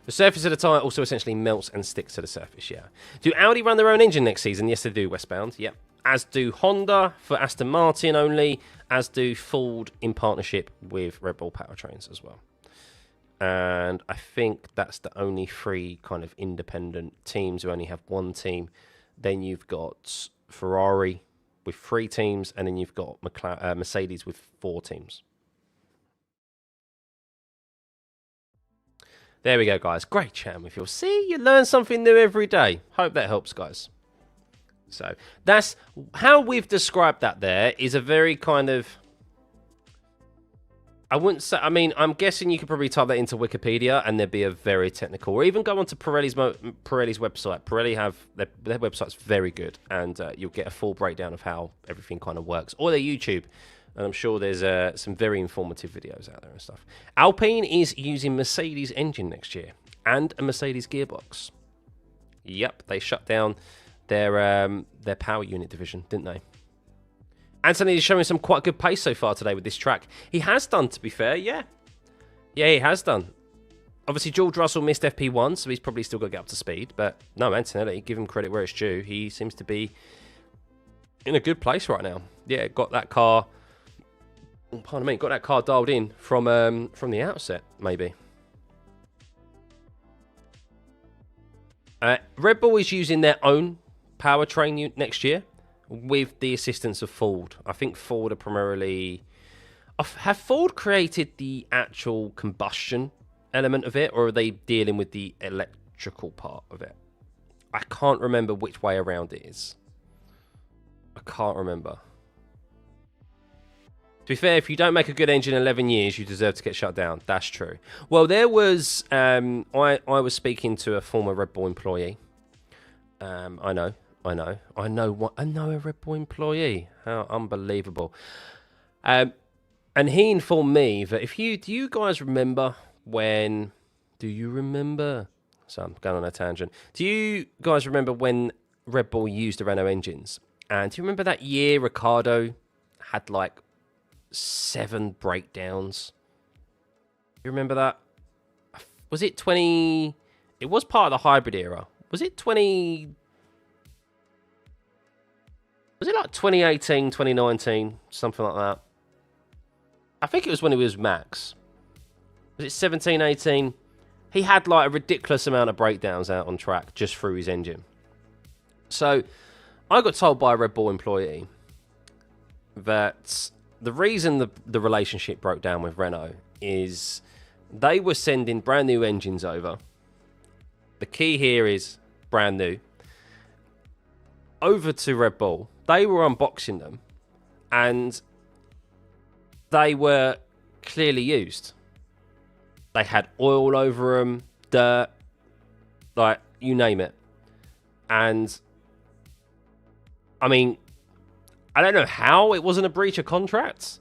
The surface of the tyre also essentially melts and sticks to the surface, yeah. Do Audi run their own engine next season? Yes, they do, Westbound, yep. As do Honda for Aston Martin only, as do Ford in partnership with Red Bull Powertrains as well. And I think that's the only three kind of independent teams who only have one team. Then you've got Ferrari with 3 teams, and then you've got Mercedes with 4 teams. There we go, guys. Great chat with you. See, you learn something new every day. Hope that helps, guys. So that's how we've described that. There is a very kind of, I wouldn't say, I mean, I'm guessing you could probably type that into Wikipedia and there'd be a very technical, or even go onto Pirelli's website. Pirelli have, their website's very good, and you'll get a full breakdown of how everything kind of works, or their YouTube. And I'm sure there's some very informative videos out there and stuff. Alpine is using Mercedes engine next year and a Mercedes gearbox. Yep, they shut down their power unit division, didn't they? Anthony is showing some quite good pace so far today with this track. He has done, to be fair, yeah. Yeah, he has done. Obviously, George Russell missed FP1, so he's probably still got to get up to speed. But no, Antonelli, give him credit where it's due. He seems to be in a good place right now. Yeah, got that car... Pardon me, got that car dialed in from the outset, maybe. Red Bull is using their own powertrain next year with the assistance of Ford. I think Ford are primarily... Have Ford created the actual combustion element of it, or are they dealing with the electrical part of it? I can't remember which way around it is. I can't remember. To be fair, if you don't make a good engine in 11 years, you deserve to get shut down. That's true. Well, there was... I was speaking to a former Red Bull employee. I know a Red Bull employee. How unbelievable. And he informed me that do you guys remember when... Do you remember? So I'm going on a tangent. Do you guys remember when Red Bull used the Renault engines? And do you remember that year Ricciardo had like 7 breakdowns? You remember that? Was it 20... It was part of the hybrid era. Was it 20... Was it like 2018, 2019? Something like that. I think it was when he was Max. Was it 17, 18? He had like a ridiculous amount of breakdowns out on track just through his engine. So I got told by a Red Bull employee that the reason the relationship broke down with Renault is they were sending brand new engines over. The key here is brand new. Over to Red Bull. They were unboxing them and they were clearly used. They had oil over them, dirt, like you name it. And I mean, I don't know how it wasn't a breach of contracts.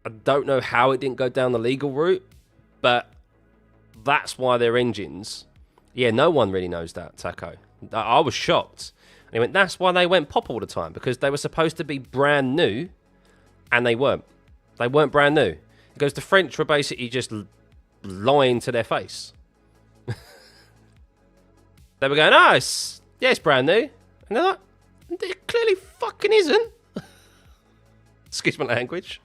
I don't know how it didn't go down the legal route, but that's why their engines... Yeah, no one really knows that, Taco. I was shocked. And he went, that's why they went pop all the time, because they were supposed to be brand new, and they weren't. They weren't brand new. He goes, the French were basically just lying to their face. They were going, oh, it's brand new. And they're like, it clearly fucking isn't. Excuse my language.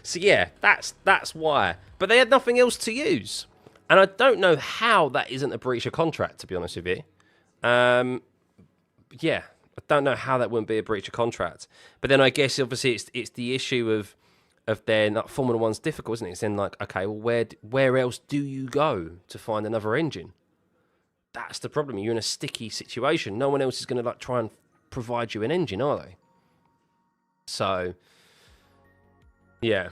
So yeah, that's why. But they had nothing else to use. And I don't know how that isn't a breach of contract, to be honest with you. Yeah, I don't know how that wouldn't be a breach of contract. But then I guess, obviously, it's the issue of their like, Formula One's difficult, isn't it? It's then like, okay, well, where else do you go to find another engine? That's the problem. You're in a sticky situation. No one else is going to like try and provide you an engine, are they? So, yeah.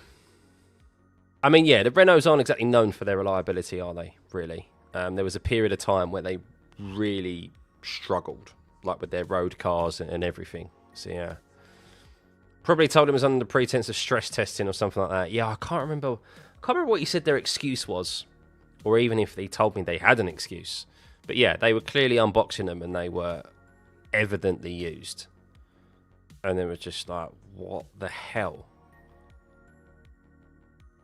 I mean, yeah, the Renaults aren't exactly known for their reliability, are they, really? There was a period of time where they really struggled, like with their road cars and everything. So, yeah. Probably told him it was under the pretense of stress testing or something like that. Yeah, I can't remember what he said their excuse was, or even if they told me they had an excuse. But yeah, they were clearly unboxing them and they were evidently used. And they were just like, what the hell?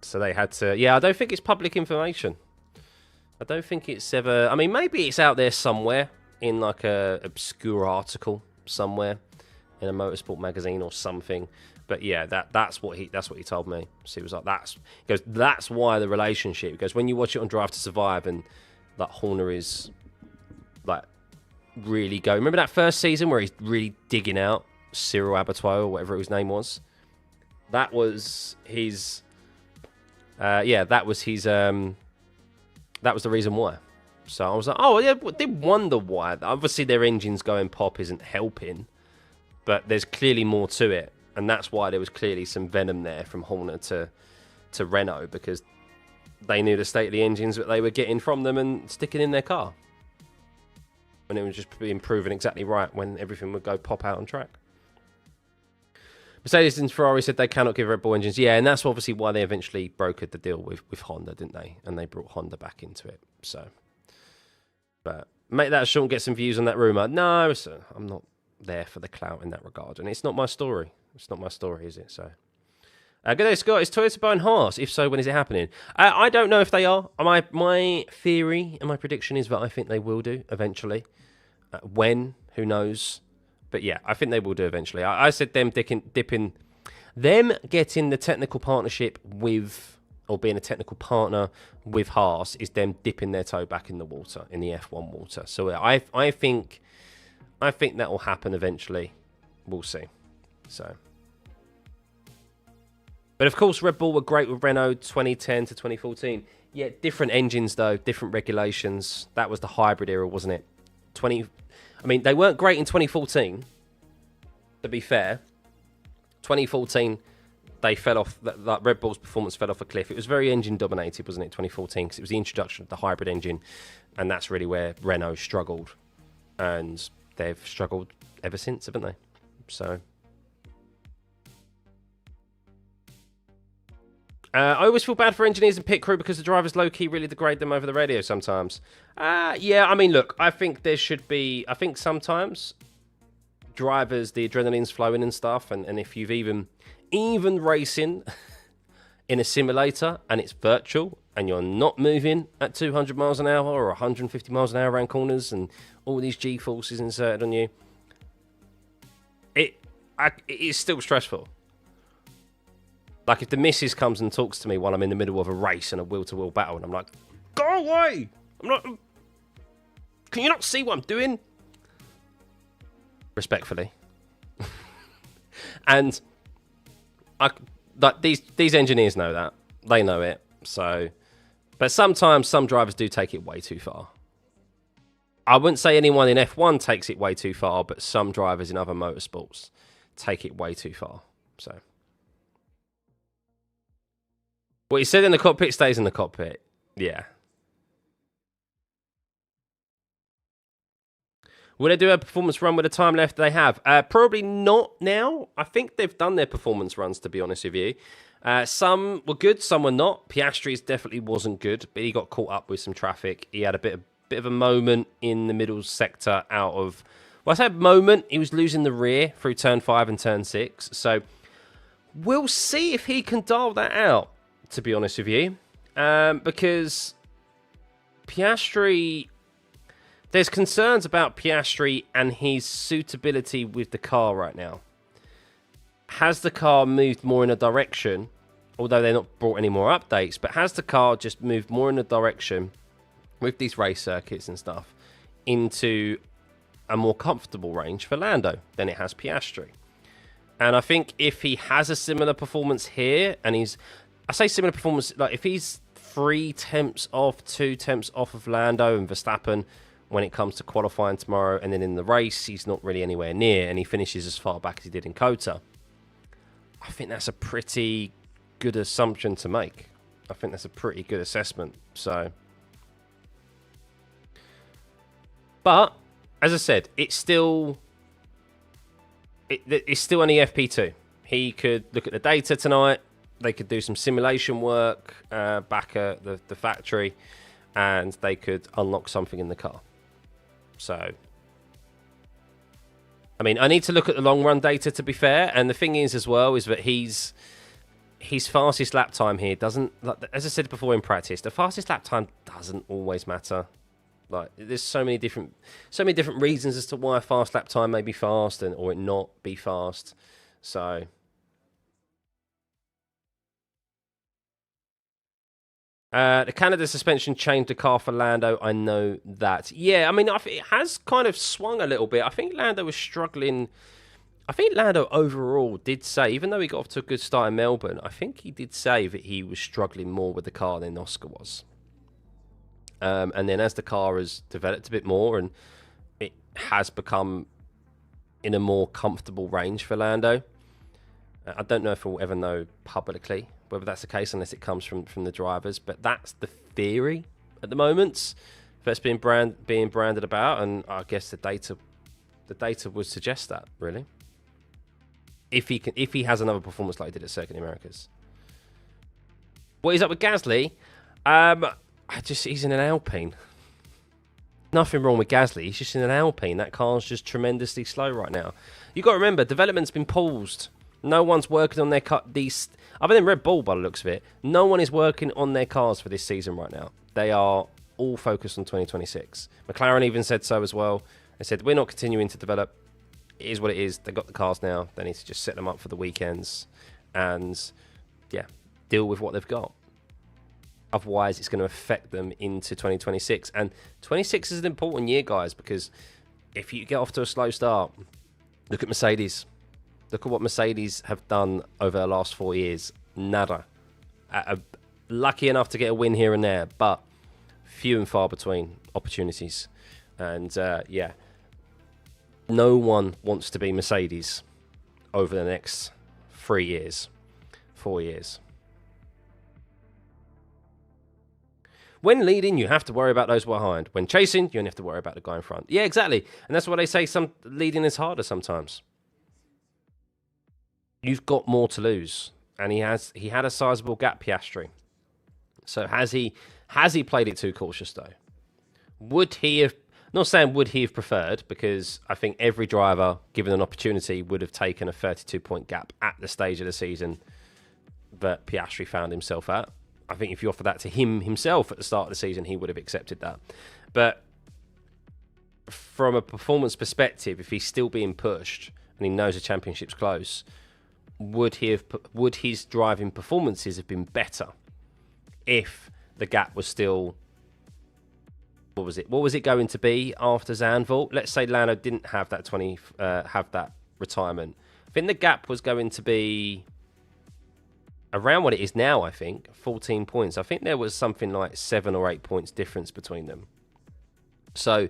So they had to... Yeah, I don't think it's public information. I don't think it's ever... I mean, maybe it's out there somewhere in like a obscure article somewhere in a motorsport magazine or something. But yeah, that's what he told me. So he was like, that's why the relationship. He goes, when you watch it on Drive to Survive and like Horner is like really go. Remember that first season where he's really digging out Cyril Abertoir or whatever his name was? That was his... that was the reason why. So I was like, oh, yeah, I did wonder why. Obviously, their engines going pop isn't helping, but there's clearly more to it. And that's why there was clearly some venom there from Horner to Renault, because they knew the state of the engines that they were getting from them and sticking in their car. And it was just being proven exactly right when everything would go pop out on track. Mercedes and Ferrari said they cannot give Red Bull engines. Yeah, and that's obviously why they eventually brokered the deal with Honda, didn't they? And they brought Honda back into it. So, but make that Sean get some views on that rumour. No, I'm not there for the clout in that regard. And it's not my story. It's not my story, is it? So, good day, Scott. Is Toyota buying Haas? If so, when is it happening? I don't know if they are. My theory and my prediction is that I think they will do eventually. When? Who knows? But yeah, I think they will do eventually. I said them getting the technical partnership with, or being a technical partner with Haas, is them dipping their toe back in the water, in the F1 water. So I think that will happen eventually. We'll see. So, but of course, Red Bull were great with Renault 2010 to 2014. Yeah, different engines though, different regulations. That was the hybrid era, wasn't it? They weren't great in 2014, to be fair. 2014, they fell off, like Red Bull's performance fell off a cliff. It was very engine dominated, wasn't it, 2014, because it was the introduction of the hybrid engine, and that's really where Renault struggled. And they've struggled ever since, haven't they? So... I always feel bad for engineers and pit crew because the drivers low-key really degrade them over the radio sometimes. Yeah, I mean, look, I think there should be... I think sometimes drivers, the adrenaline's flowing and stuff, and if you've even racing in a simulator and it's virtual and you're not moving at 200 miles an hour or 150 miles an hour around corners and all these G-forces inserted on you, it is still stressful. Like, if the missus comes and talks to me while I'm in the middle of a race and a wheel-to-wheel battle, and I'm like, go away! Can you not see what I'm doing? Respectfully. And these engineers know that. They know it. So, but sometimes some drivers do take it way too far. I wouldn't say anyone in F1 takes it way too far, but some drivers in other motorsports take it way too far. So... what he said in the cockpit stays in the cockpit. Yeah. Will they do a performance run with the time left they have? Probably not now. I think they've done their performance runs, to be honest with you. Some were good, some were not. Piastri's definitely wasn't good, but he got caught up with some traffic. He had a bit of a moment in the middle sector Well, I said moment, he was losing the rear through turn 5 and turn 6. So we'll see if he can dial that out, to be honest with you. Because Piastri, there's concerns about Piastri and his suitability with the car right now. Has the car moved more in a direction, although they're not brought any more updates, but has the car just moved more in a direction with these race circuits and stuff into a more comfortable range for Lando than it has Piastri? And I think if he has a similar performance here, and I say similar performance, like if he's 3 tenths off, 2 tenths off of Lando and Verstappen when it comes to qualifying tomorrow, and then in the race, he's not really anywhere near, and he finishes as far back as he did in Kota, I think that's a pretty good assumption to make. I think that's a pretty good assessment. So, but as I said, it's still only FP2. He could look at the data tonight. They could do some simulation work back at the factory, and they could unlock something in the car. So, I mean, I need to look at the long run data, to be fair. And the thing is, as well, is that his fastest lap time here doesn't, like, as I said before in practice, the fastest lap time doesn't always matter. Like, there's so many different reasons as to why a fast lap time may be fast or it not be fast. So, the Canada suspension changed the car for Lando. I know that. Yeah, I mean, it has kind of swung a little bit. I think Lando was struggling. I think Lando overall did say, even though he got off to a good start in Melbourne, I think he did say that he was struggling more with the car than Oscar was. And then as the car has developed a bit more and it has become in a more comfortable range for Lando, I don't know if we'll ever know publicly whether that's the case unless it comes from the drivers, but that's the theory at the moment that's being branded about, and I guess the data would suggest that, really. If he has another performance like he did at Circuit Americas. What is up with Gasly? He's in an Alpine. Nothing wrong with Gasly. He's just in an Alpine. That car's just tremendously slow right now. You've got to remember, development's been paused. No one's working on their car. Other than Red Bull, by the looks of it, no one is working on their cars for this season right now. They are all focused on 2026. McLaren even said so as well. They said, we're not continuing to develop. It is what it is. They've got the cars now. They need to just set them up for the weekends and, yeah, deal with what they've got. Otherwise, it's going to affect them into 2026. And 26 is an important year, guys, because if you get off to a slow start, look at Mercedes. Look at what Mercedes have done over the last 4 years. Nada. Lucky enough to get a win here and there, but few and far between opportunities. And, yeah, no one wants to be Mercedes over the next 3 years, 4 years. When leading, you have to worry about those behind. When chasing, you only have to worry about the guy in front. Yeah, exactly. And that's why they say some leading is harder sometimes. You've got more to lose. And he had a sizable gap, Piastri. So has he played it too cautious, though? Would he have, not saying would he have preferred, because I think every driver, given an opportunity, would have taken a 32-point gap at the stage of the season that Piastri found himself at. I think if you offer that to him himself at the start of the season, he would have accepted that. But from a performance perspective, if he's still being pushed and he knows the championship's close, would his driving performances have been better if the gap was still, what was it going to be after Zandvoort? Let's say Lando didn't have that have that retirement. I think the gap was going to be around what it is now, I think, 14 points. I think there was something like 7 or 8 points difference between them. So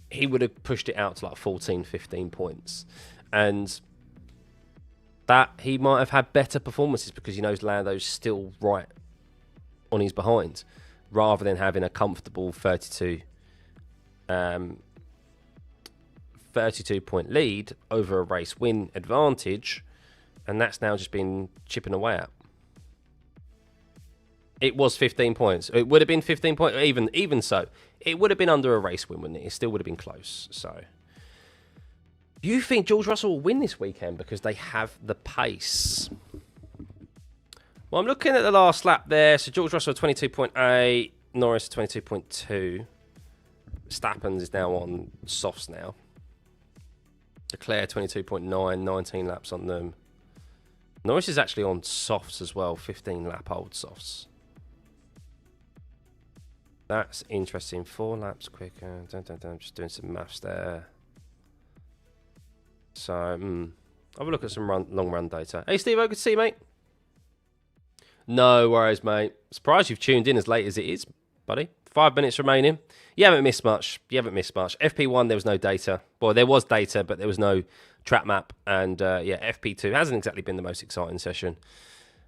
he would have pushed it out to like 14, 15 points. And that he might have had better performances because he knows Lando's still right on his behind, rather than having a comfortable 32 point lead over a race win advantage. And that's now just been chipping away at. It was 15 points. It would have been 15 points. Even so, it would have been under a race win, wouldn't it? It still would have been close. So, Do you think George Russell will win this weekend because they have the pace? Well, I'm looking at the last lap there. So George Russell 22.8, Norris 22.2. Stappens is now on softs now. Leclerc 22.9, 19 laps on them. Norris is actually on softs as well, 15 lap old softs. That's interesting. 4 laps quicker. I'm just doing some maths there. So, have a look at some long run data. Hey, Steve, good to see you, mate. No worries, mate. Surprised you've tuned in as late as it is, buddy. 5 minutes remaining. You haven't missed much. FP1, there was no data. Well, there was data, but there was no track map. And, yeah, FP2 hasn't exactly been the most exciting session.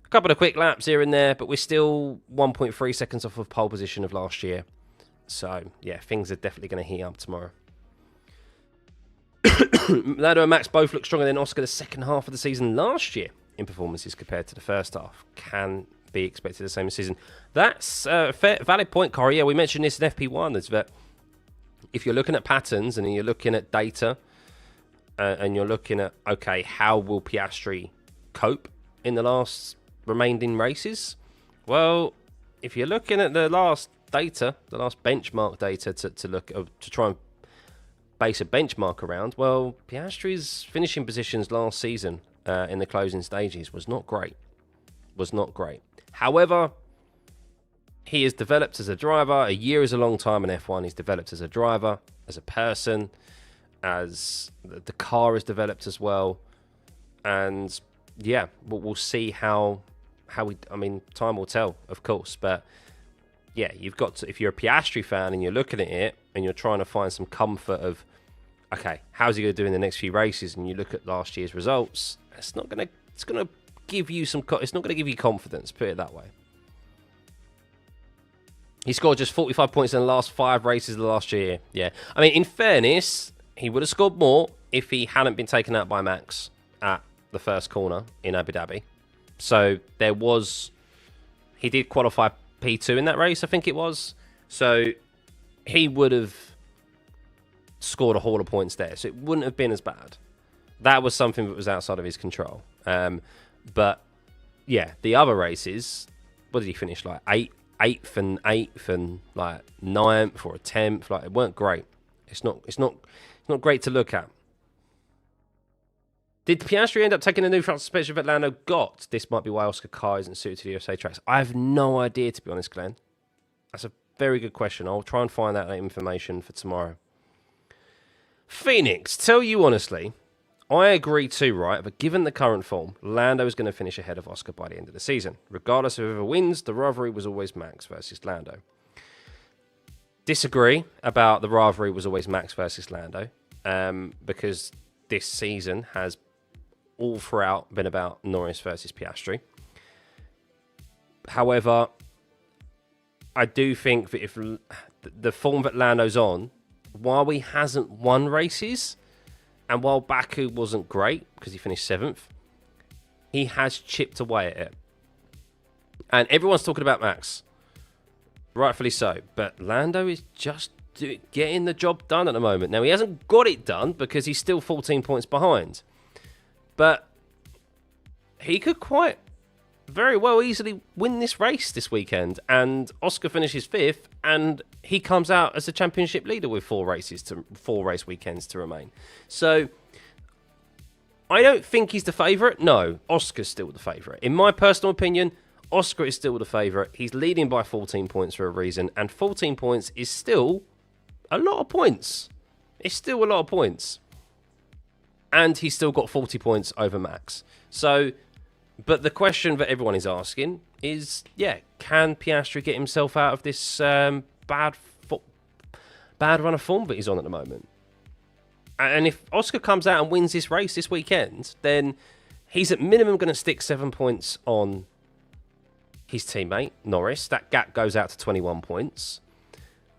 A couple of quick laps here and there, but we're still 1.3 seconds off of pole position of last year. So, yeah, things are definitely going to heat up tomorrow. Lando and Max both look stronger than Oscar the second half of the season last year in performances compared to the first half. Can be expected the same this season. That's a valid point, Corey. Yeah, we mentioned this in FP1. Is that if you're looking at patterns and you're looking at data and you're looking at, okay, how will Piastri cope in the last remaining races? Well, if you're looking at the last data, the last benchmark data to try and base a benchmark around, well, Piastri's finishing positions last season in the closing stages was not great. However, he has developed as a driver. A year is a long time in F1. He's developed as a driver, as a person, as the car has developed as well. And yeah, we'll see how time will tell, of course. But yeah, you've got to, if you're a Piastri fan and you're looking at it and you're trying to find some comfort of, okay, how's he going to do in the next few races? And you look at last year's results, it's not going to give you confidence, put it that way. He scored just 45 points in the last 5 races of the last year. Yeah. I mean, in fairness, he would have scored more if he hadn't been taken out by Max at the first corner in Abu Dhabi. So he did qualify P2 in that race, I think it was. So he would have scored a haul of points there. So it wouldn't have been as bad. That was something that was outside of his control. But yeah, the other races, what did he finish like? 8th and 8th and like 9th or a 10th. Like, it weren't great. It's not great to look at. Did Piastri end up taking the new front suspension that Lando got? This might be why Oscar car isn't suited to the USA tracks. I have no idea, to be honest, Glenn. That's a very good question. I'll try and find out that information for tomorrow. Phoenix, tell you honestly, I agree too, right? But given the current form, Lando is going to finish ahead of Oscar by the end of the season. Regardless of whoever wins, the rivalry was always Max versus Lando. Disagree about the rivalry was always Max versus Lando, because this season has all throughout been about Norris versus Piastri. However, I do think that if the form that Lando's on, while he hasn't won races, and while Baku wasn't great because he finished 7th, he has chipped away at it. And everyone's talking about Max, rightfully so. But Lando is just getting the job done at the moment. Now, he hasn't got it done because he's still 14 points behind. But he could quite very well easily win this race this weekend. And Oscar finishes 5th, and he comes out as a championship leader with 4 race weekends to remain. So I don't think he's the favourite. No, Oscar's still the favourite. In my personal opinion, Oscar is still the favourite. He's leading by 14 points for a reason, and 14 points is still a lot of points. It's still a lot of points. And he's still got 40 points over Max. So, but the question that everyone is asking is, yeah, can Piastri get himself out of this bad run of form that he's on at the moment? And if Oscar comes out and wins this race this weekend, then he's at minimum going to stick 7 points on his teammate, Norris. That gap goes out to 21 points.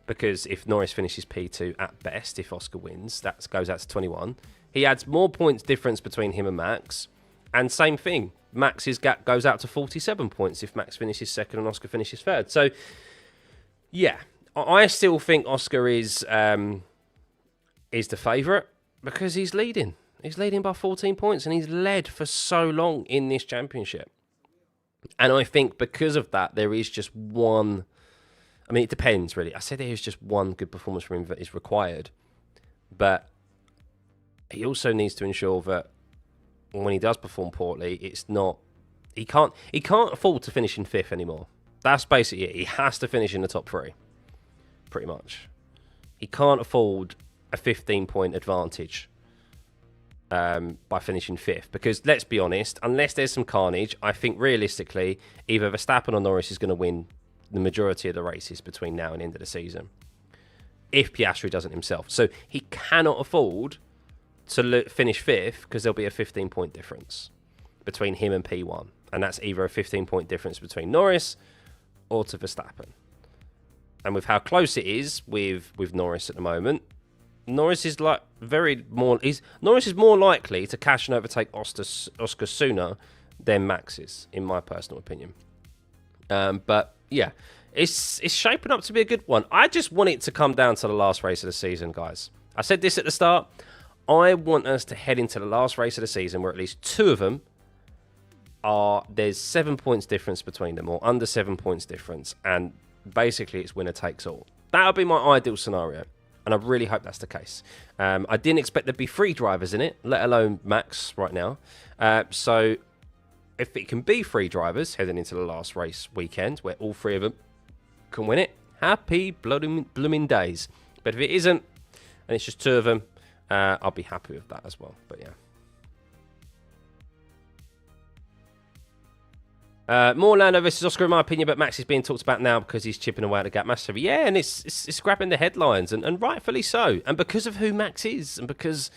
Because if Norris finishes P2 at best, if Oscar wins, that goes out to 21. He adds more points difference between him and Max. And same thing, Max's gap goes out to 47 points if Max finishes 2nd and Oscar finishes 3rd. So, yeah, I still think Oscar is the favourite because he's leading. He's leading by 14 points, and he's led for so long in this championship. And I think because of that, there is just one... I mean, it depends, really. I said there is just one good performance from him that is required. But he also needs to ensure that when he does perform poorly, it's not... He can't afford to finish in 5th anymore. That's basically it. He has to finish in the top 3, pretty much. He can't afford a 15-point advantage by finishing 5th. Because, let's be honest, unless there's some carnage, I think realistically, either Verstappen or Norris is going to win the majority of the races between now and end of the season. If Piastri doesn't himself. So, he cannot afford to finish 5th because there'll be a 15-point difference between him and P1. And that's either a 15-point difference between Norris or to Verstappen. And with how close it is with Norris at the moment, Norris is Norris is more likely to catch and overtake Oscar sooner than Max is, in my personal opinion. But yeah, it's shaping up to be a good one. I just want it to come down to the last race of the season, guys. I said this at the start. I want us to head into the last race of the season where at least 2 of them there's 7 points difference between them, or under 7 points difference, and basically it's winner takes all. That would be my ideal scenario, and I really hope that's the case. I didn't expect there'd be 3 drivers in it, let alone Max right now. So if it can be 3 drivers heading into the last race weekend, where all 3 of them can win it, happy blooming days. But if it isn't, and it's just 2 of them, I'll be happy with that as well. But yeah. More Lando versus Oscar, in my opinion, but Max is being talked about now because he's chipping away at the gap massively. Yeah, and it's grabbing the headlines, and rightfully so. And because of who Max is, and because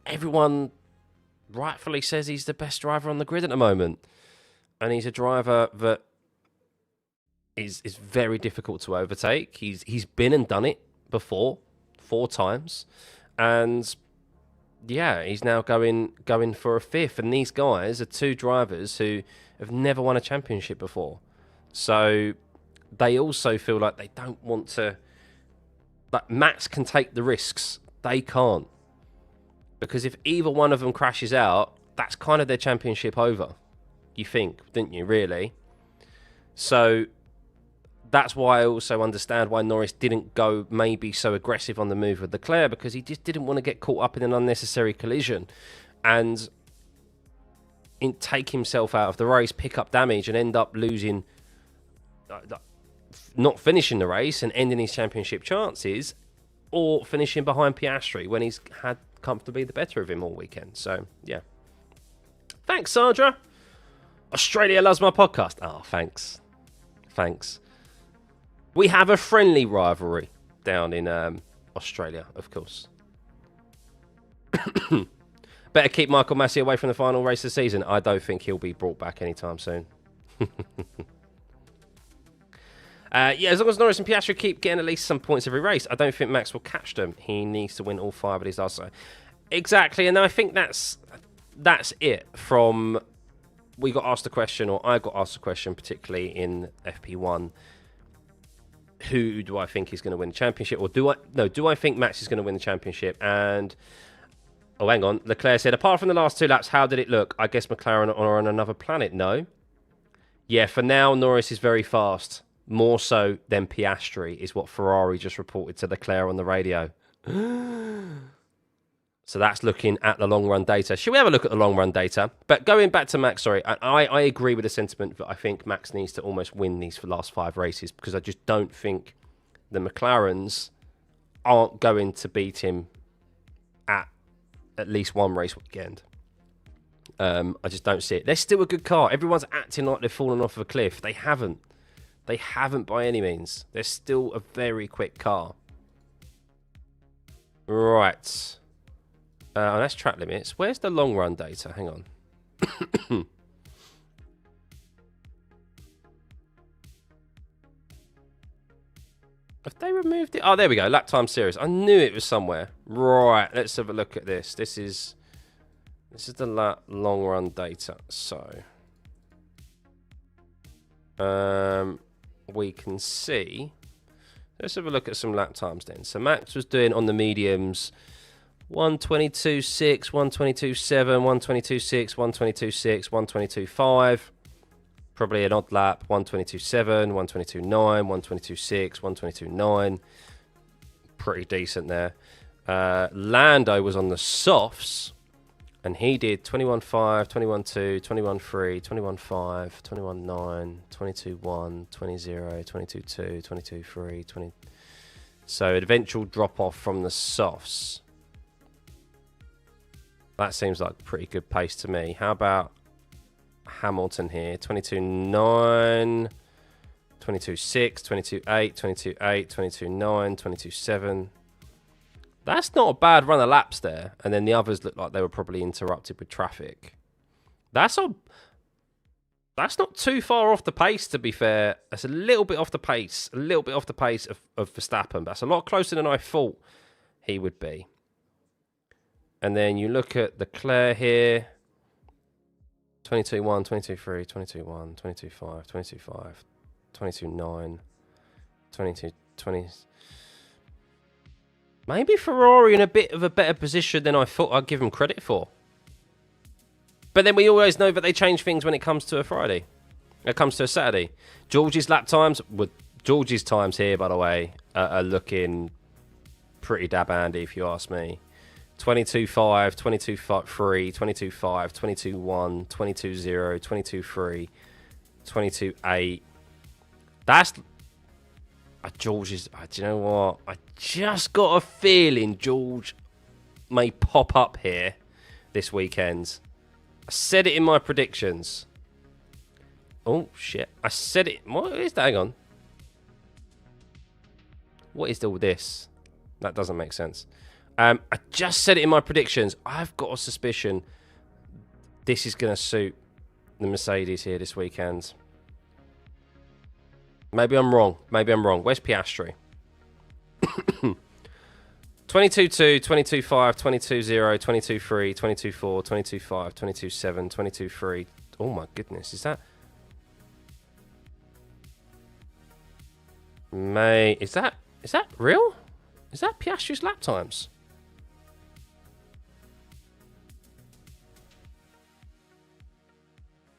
everyone rightfully says he's the best driver on the grid at the moment. And he's a driver that is very difficult to overtake. He's been and done it before, 4 times. And yeah, he's now going for a 5th. And these guys are 2 drivers who have never won a championship before. So they also feel like they don't want to... Like, Max can take the risks. They can't. Because if either one of them crashes out, that's kind of their championship over. You think, didn't you, really? So that's why I also understand why Norris didn't go maybe so aggressive on the move with Leclerc, because he just didn't want to get caught up in an unnecessary collision and take himself out of the race, pick up damage, and end up losing, not finishing the race and ending his championship chances, or finishing behind Piastri when he's had comfortably the better of him all weekend. So, yeah. Thanks, Sandra. Australia loves my podcast. Oh, thanks. Thanks. We have a friendly rivalry down in Australia, of course. Better keep Michael Massey away from the final race of the season. I don't think he'll be brought back anytime soon. Yeah, as long as Norris and Piastri keep getting at least some points every race, I don't think Max will catch them. He needs to win all 5 of these also. Exactly, and I think that's it from... We got asked a question, or I got asked a question, particularly in FP1. Who do I think is going to win the championship? Or do I think Max is going to win the championship? And... Oh, hang on. Leclerc said, apart from the last 2 laps, how did it look? I guess McLaren are on another planet. No. Yeah, for now, Norris is very fast. More so than Piastri, is what Ferrari just reported to Leclerc on the radio. So that's looking at the long-run data. Should we have a look at the long-run data? But going back to Max, sorry, I agree with the sentiment that I think Max needs to almost win these last 5 races, because I just don't think the McLarens aren't going to beat him at least 1 race weekend. I just don't see it. They're still a good car. Everyone's acting like they've fallen off of a cliff. They haven't. They haven't by any means. They're still a very quick car. Right. That's track limits. Where's the long run data? Hang on. Have they removed it? Oh, there we go. Lap time series. I knew it was somewhere. Right. Let's have a look at this. This is the long run data. So, we can see. Let's have a look at some lap times then. So Max was doing on the mediums 122.6, 122.7, 122.6, 122.6, 122.5. Probably an odd lap. 122.7, 122.9, 122.6, 122.9. Pretty decent there. Lando was on the softs, and he did 21.5, 21.2, 21.3, 21.5, 21.9, 22.1, 20.0, 22.2, 22.3, 20. So eventual drop off from the softs. That seems like pretty good pace to me. How about Hamilton here? 22.9, 22.6, 22.8, 22.8, 22.9, 22.7. That's not a bad run of laps there. And then the others look like they were probably interrupted with traffic. That's not too far off the pace, to be fair. That's a little bit off the pace. A little bit off the pace of Verstappen. But that's a lot closer than I thought he would be. And then you look at Leclerc here. 22.1, 22.3, 22.1, 22.5, 22.5, 22.9, 22.20. Maybe Ferrari in a bit of a better position than I thought I'd give them credit for. But then we always know that they change things when it comes to a Friday. When it comes to a Saturday. George's lap times, George's times here, by the way, are looking pretty dab handy, if you ask me. 22.5, 22.3, 22.5, 22.1, 22.0, 22.3, 22.8. That's... George's... do you know what? I just got a feeling George may pop up here this weekend. I said it in my predictions. Oh, shit. I said it... What is that? Hang on. What is all this? That doesn't make sense. I just said it in my predictions. I've got a suspicion this is going to suit the Mercedes here this weekend. Maybe I'm wrong. Maybe I'm wrong. Where's Piastri? 22.2, 22.5, 22.0, 22.3, 22.4, 22.5, 22.7, 22.3. Oh my goodness, is that... Is that real? Is that Piastri's lap times?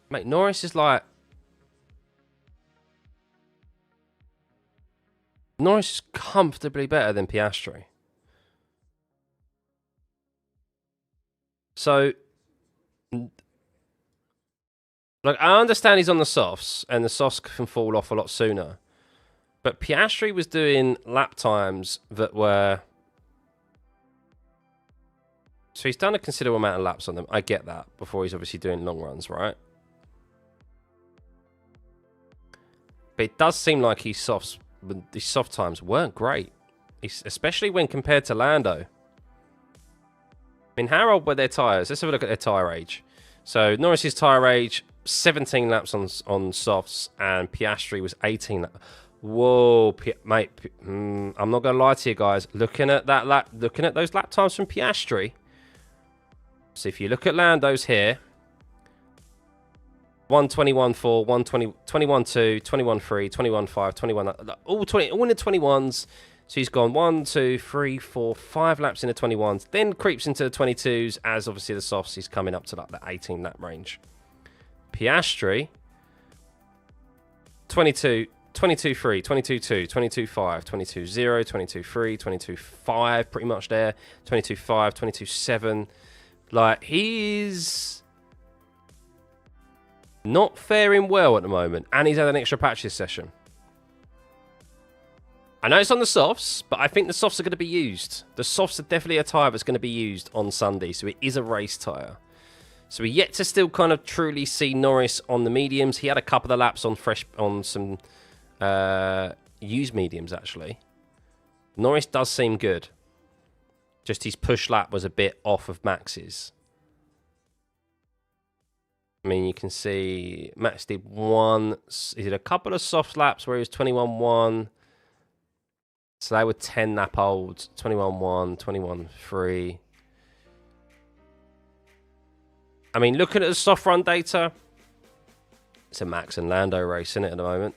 Mate, Norris is like... Norris is comfortably better than Piastri. So... Like, I understand he's on the softs, and the softs can fall off a lot sooner. But Piastri was doing lap times that were... So he's done a considerable amount of laps on them. I get that, before he's obviously doing long runs, right? But it does seem like his soft times weren't great. Especially when compared to Lando. I mean, how old were their tyres? Let's have a look at their tyre age. So, Norris's tyre age, 17 laps on softs, and Piastri was 18 laps. Whoa, mate. I'm not going to lie to you guys. Looking at those lap times from Piastri. So, if you look at Lando's here, 1:21.4, 21.2, 21.3, 21.5, 21, all in the 21s. So he's gone 1, 2, 3, 4, 5 laps in the 21s, then creeps into the 22s as obviously the softs he's coming up to like the 18 lap range. Piastri, 22, 22.3, 22.2, 22.5, 22.0, 22.3, 22.5, pretty much there, 22.5, 22.7. Like, he's not faring well at the moment, and he's had an extra patch this session. I know it's on the softs, but I think the softs are going to be used. The softs are definitely a tyre that's going to be used on Sunday, so it is a race tyre. So we're yet to still kind of truly see Norris on the mediums. He had a couple of laps on some used mediums, actually. Norris does seem good. Just his push lap was a bit off of Max's. I mean, you can see Max did he did a couple of soft laps where he was 21.1. So they were 10 lap olds, 21.1, 21.3. I mean, looking at the soft run data, it's a Max and Lando race, isn't it, at the moment?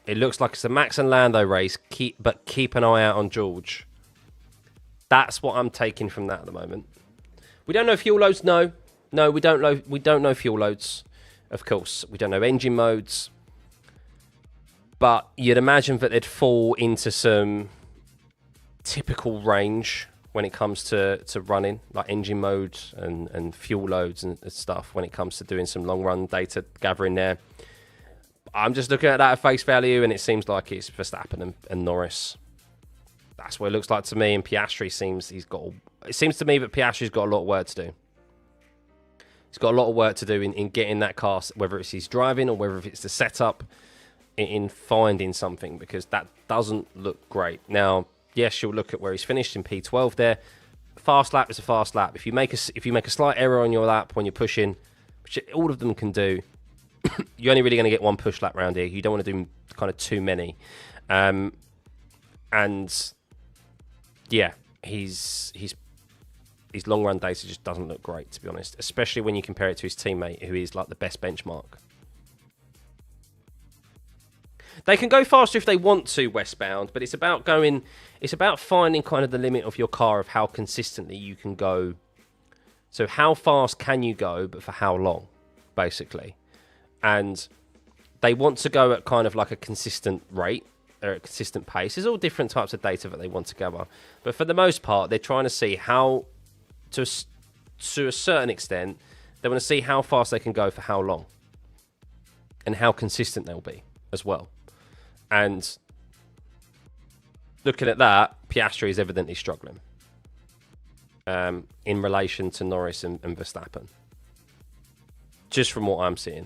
It looks like it's a Max and Lando race, but keep an eye out on George. That's what I'm taking from that at the moment. We don't know fuel loads. No, we don't know. We don't know fuel loads. Of course, we don't know engine modes. But you'd imagine that they'd fall into some typical range when it comes to running, like engine modes and fuel loads and stuff. When it comes to doing some long run data gathering there, I'm just looking at that at face value, and it seems like it's Verstappen and Norris. That's what it looks like to me. And Piastri it seems to me that Piastri's got a lot of work to do. He's got a lot of work to do in getting that car, whether it's his driving or whether it's the setup, in finding something, because that doesn't look great. Now, yes, you'll look at where he's finished in P12 there. Fast lap is a fast lap. If you make a slight error on your lap when you're pushing, which all of them can do, you're only really going to get one push lap round here. You don't want to do kind of too many. And yeah, his long run data just doesn't look great, to be honest, especially when you compare it to his teammate, who is like the best benchmark. They can go faster if they want to westbound, but it's about finding kind of the limit of your car of how consistently you can go. So how fast can you go, but for how long, basically. And they want to go at kind of like a consistent rate or a consistent pace. There's all different types of data that they want to gather. But for the most part, they're trying to see how, to a certain extent, they want to see how fast they can go for how long. And how consistent they'll be as well. And looking at that, Piastri is evidently struggling in relation to Norris and Verstappen. Just from what I'm seeing.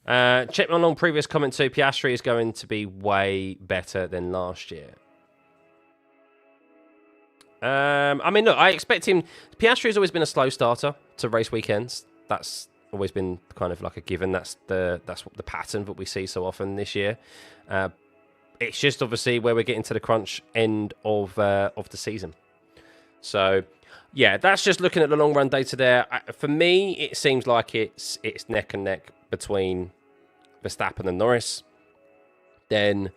Check my long previous comment too. Piastri is going to be way better than last year. I mean, look, I expect him. Piastri has always been a slow starter to race weekends. That's always been kind of like a given. That's what the pattern that we see so often this year. It's just obviously where we're getting to the crunch end of the season. So, yeah, that's just looking at the long run data there. For me, it seems like it's neck and neck between Verstappen and Norris. Then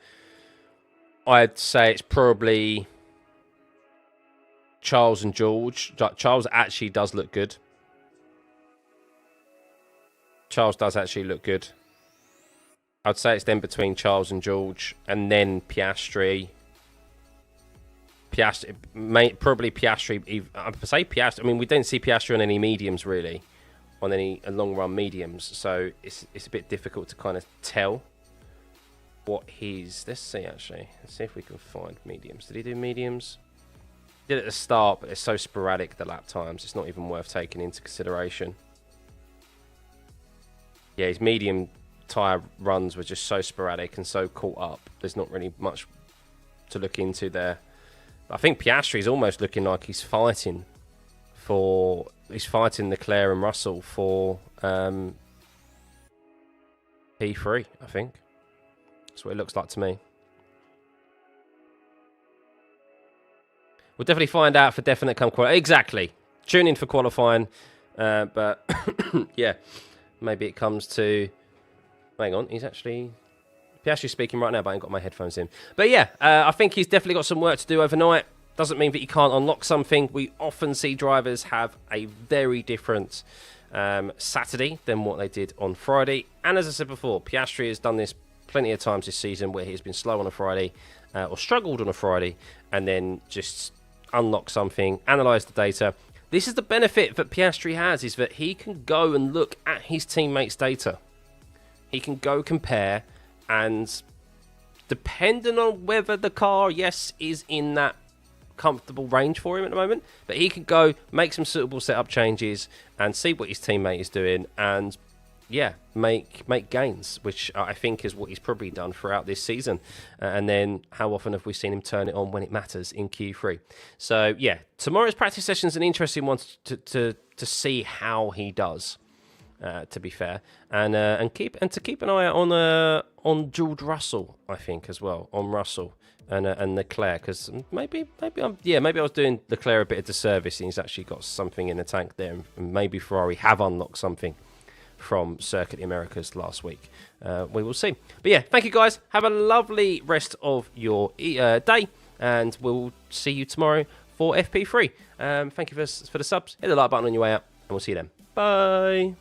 I'd say it's probably Charles and George. Charles actually does look good. Charles does actually look good. I'd say it's then between Charles and George, and then Piastri. Probably Piastri. I'd say Piastri. I mean, we don't see Piastri on any mediums really, on any long run mediums. So it's a bit difficult to kind of tell what he's. Let's see actually. Let's see if we can find mediums. Did he do mediums? Did at the start, but they're so sporadic, the lap times, it's not even worth taking into consideration. Yeah, his medium tyre runs were just so sporadic and so caught up. There's not really much to look into there. But I think Piastri is almost looking like he's fighting Leclerc and Russell for P3, I think. That's what it looks like to me. We'll definitely find out for definite come qualifying. Exactly. Tune in for qualifying. But, yeah, maybe it comes to... Hang on, he's actually... Piastri's speaking right now, but I ain't got my headphones in. But, yeah, I think he's definitely got some work to do overnight. Doesn't mean that he can't unlock something. We often see drivers have a very different Saturday than what they did on Friday. And as I said before, Piastri has done this plenty of times this season where he's been slow on a Friday or struggled on a Friday and then just... unlock something, analyze the data. This is the benefit that Piastri has, is that he can go and look at his teammates' data. He can go compare, and depending on whether the car, yes, is in that comfortable range for him at the moment, but he can go make some suitable setup changes and see what his teammate is doing, and yeah, make gains, which I think is what he's probably done throughout this season. And then how often have we seen him turn it on when it matters in Q3? So yeah, tomorrow's practice session is an interesting one to see how he does. To be fair, and keep an eye out on George Russell, I think as well, on Russell and Leclerc, because maybe I was doing Leclerc a bit of disservice, and he's actually got something in the tank there, and maybe Ferrari have unlocked something from Circuit Americas last week. We will see. But yeah, thank you guys. Have a lovely rest of your day, and we'll see you tomorrow for FP3. Thank you for the subs. Hit the like button on your way out, and we'll see you then. Bye.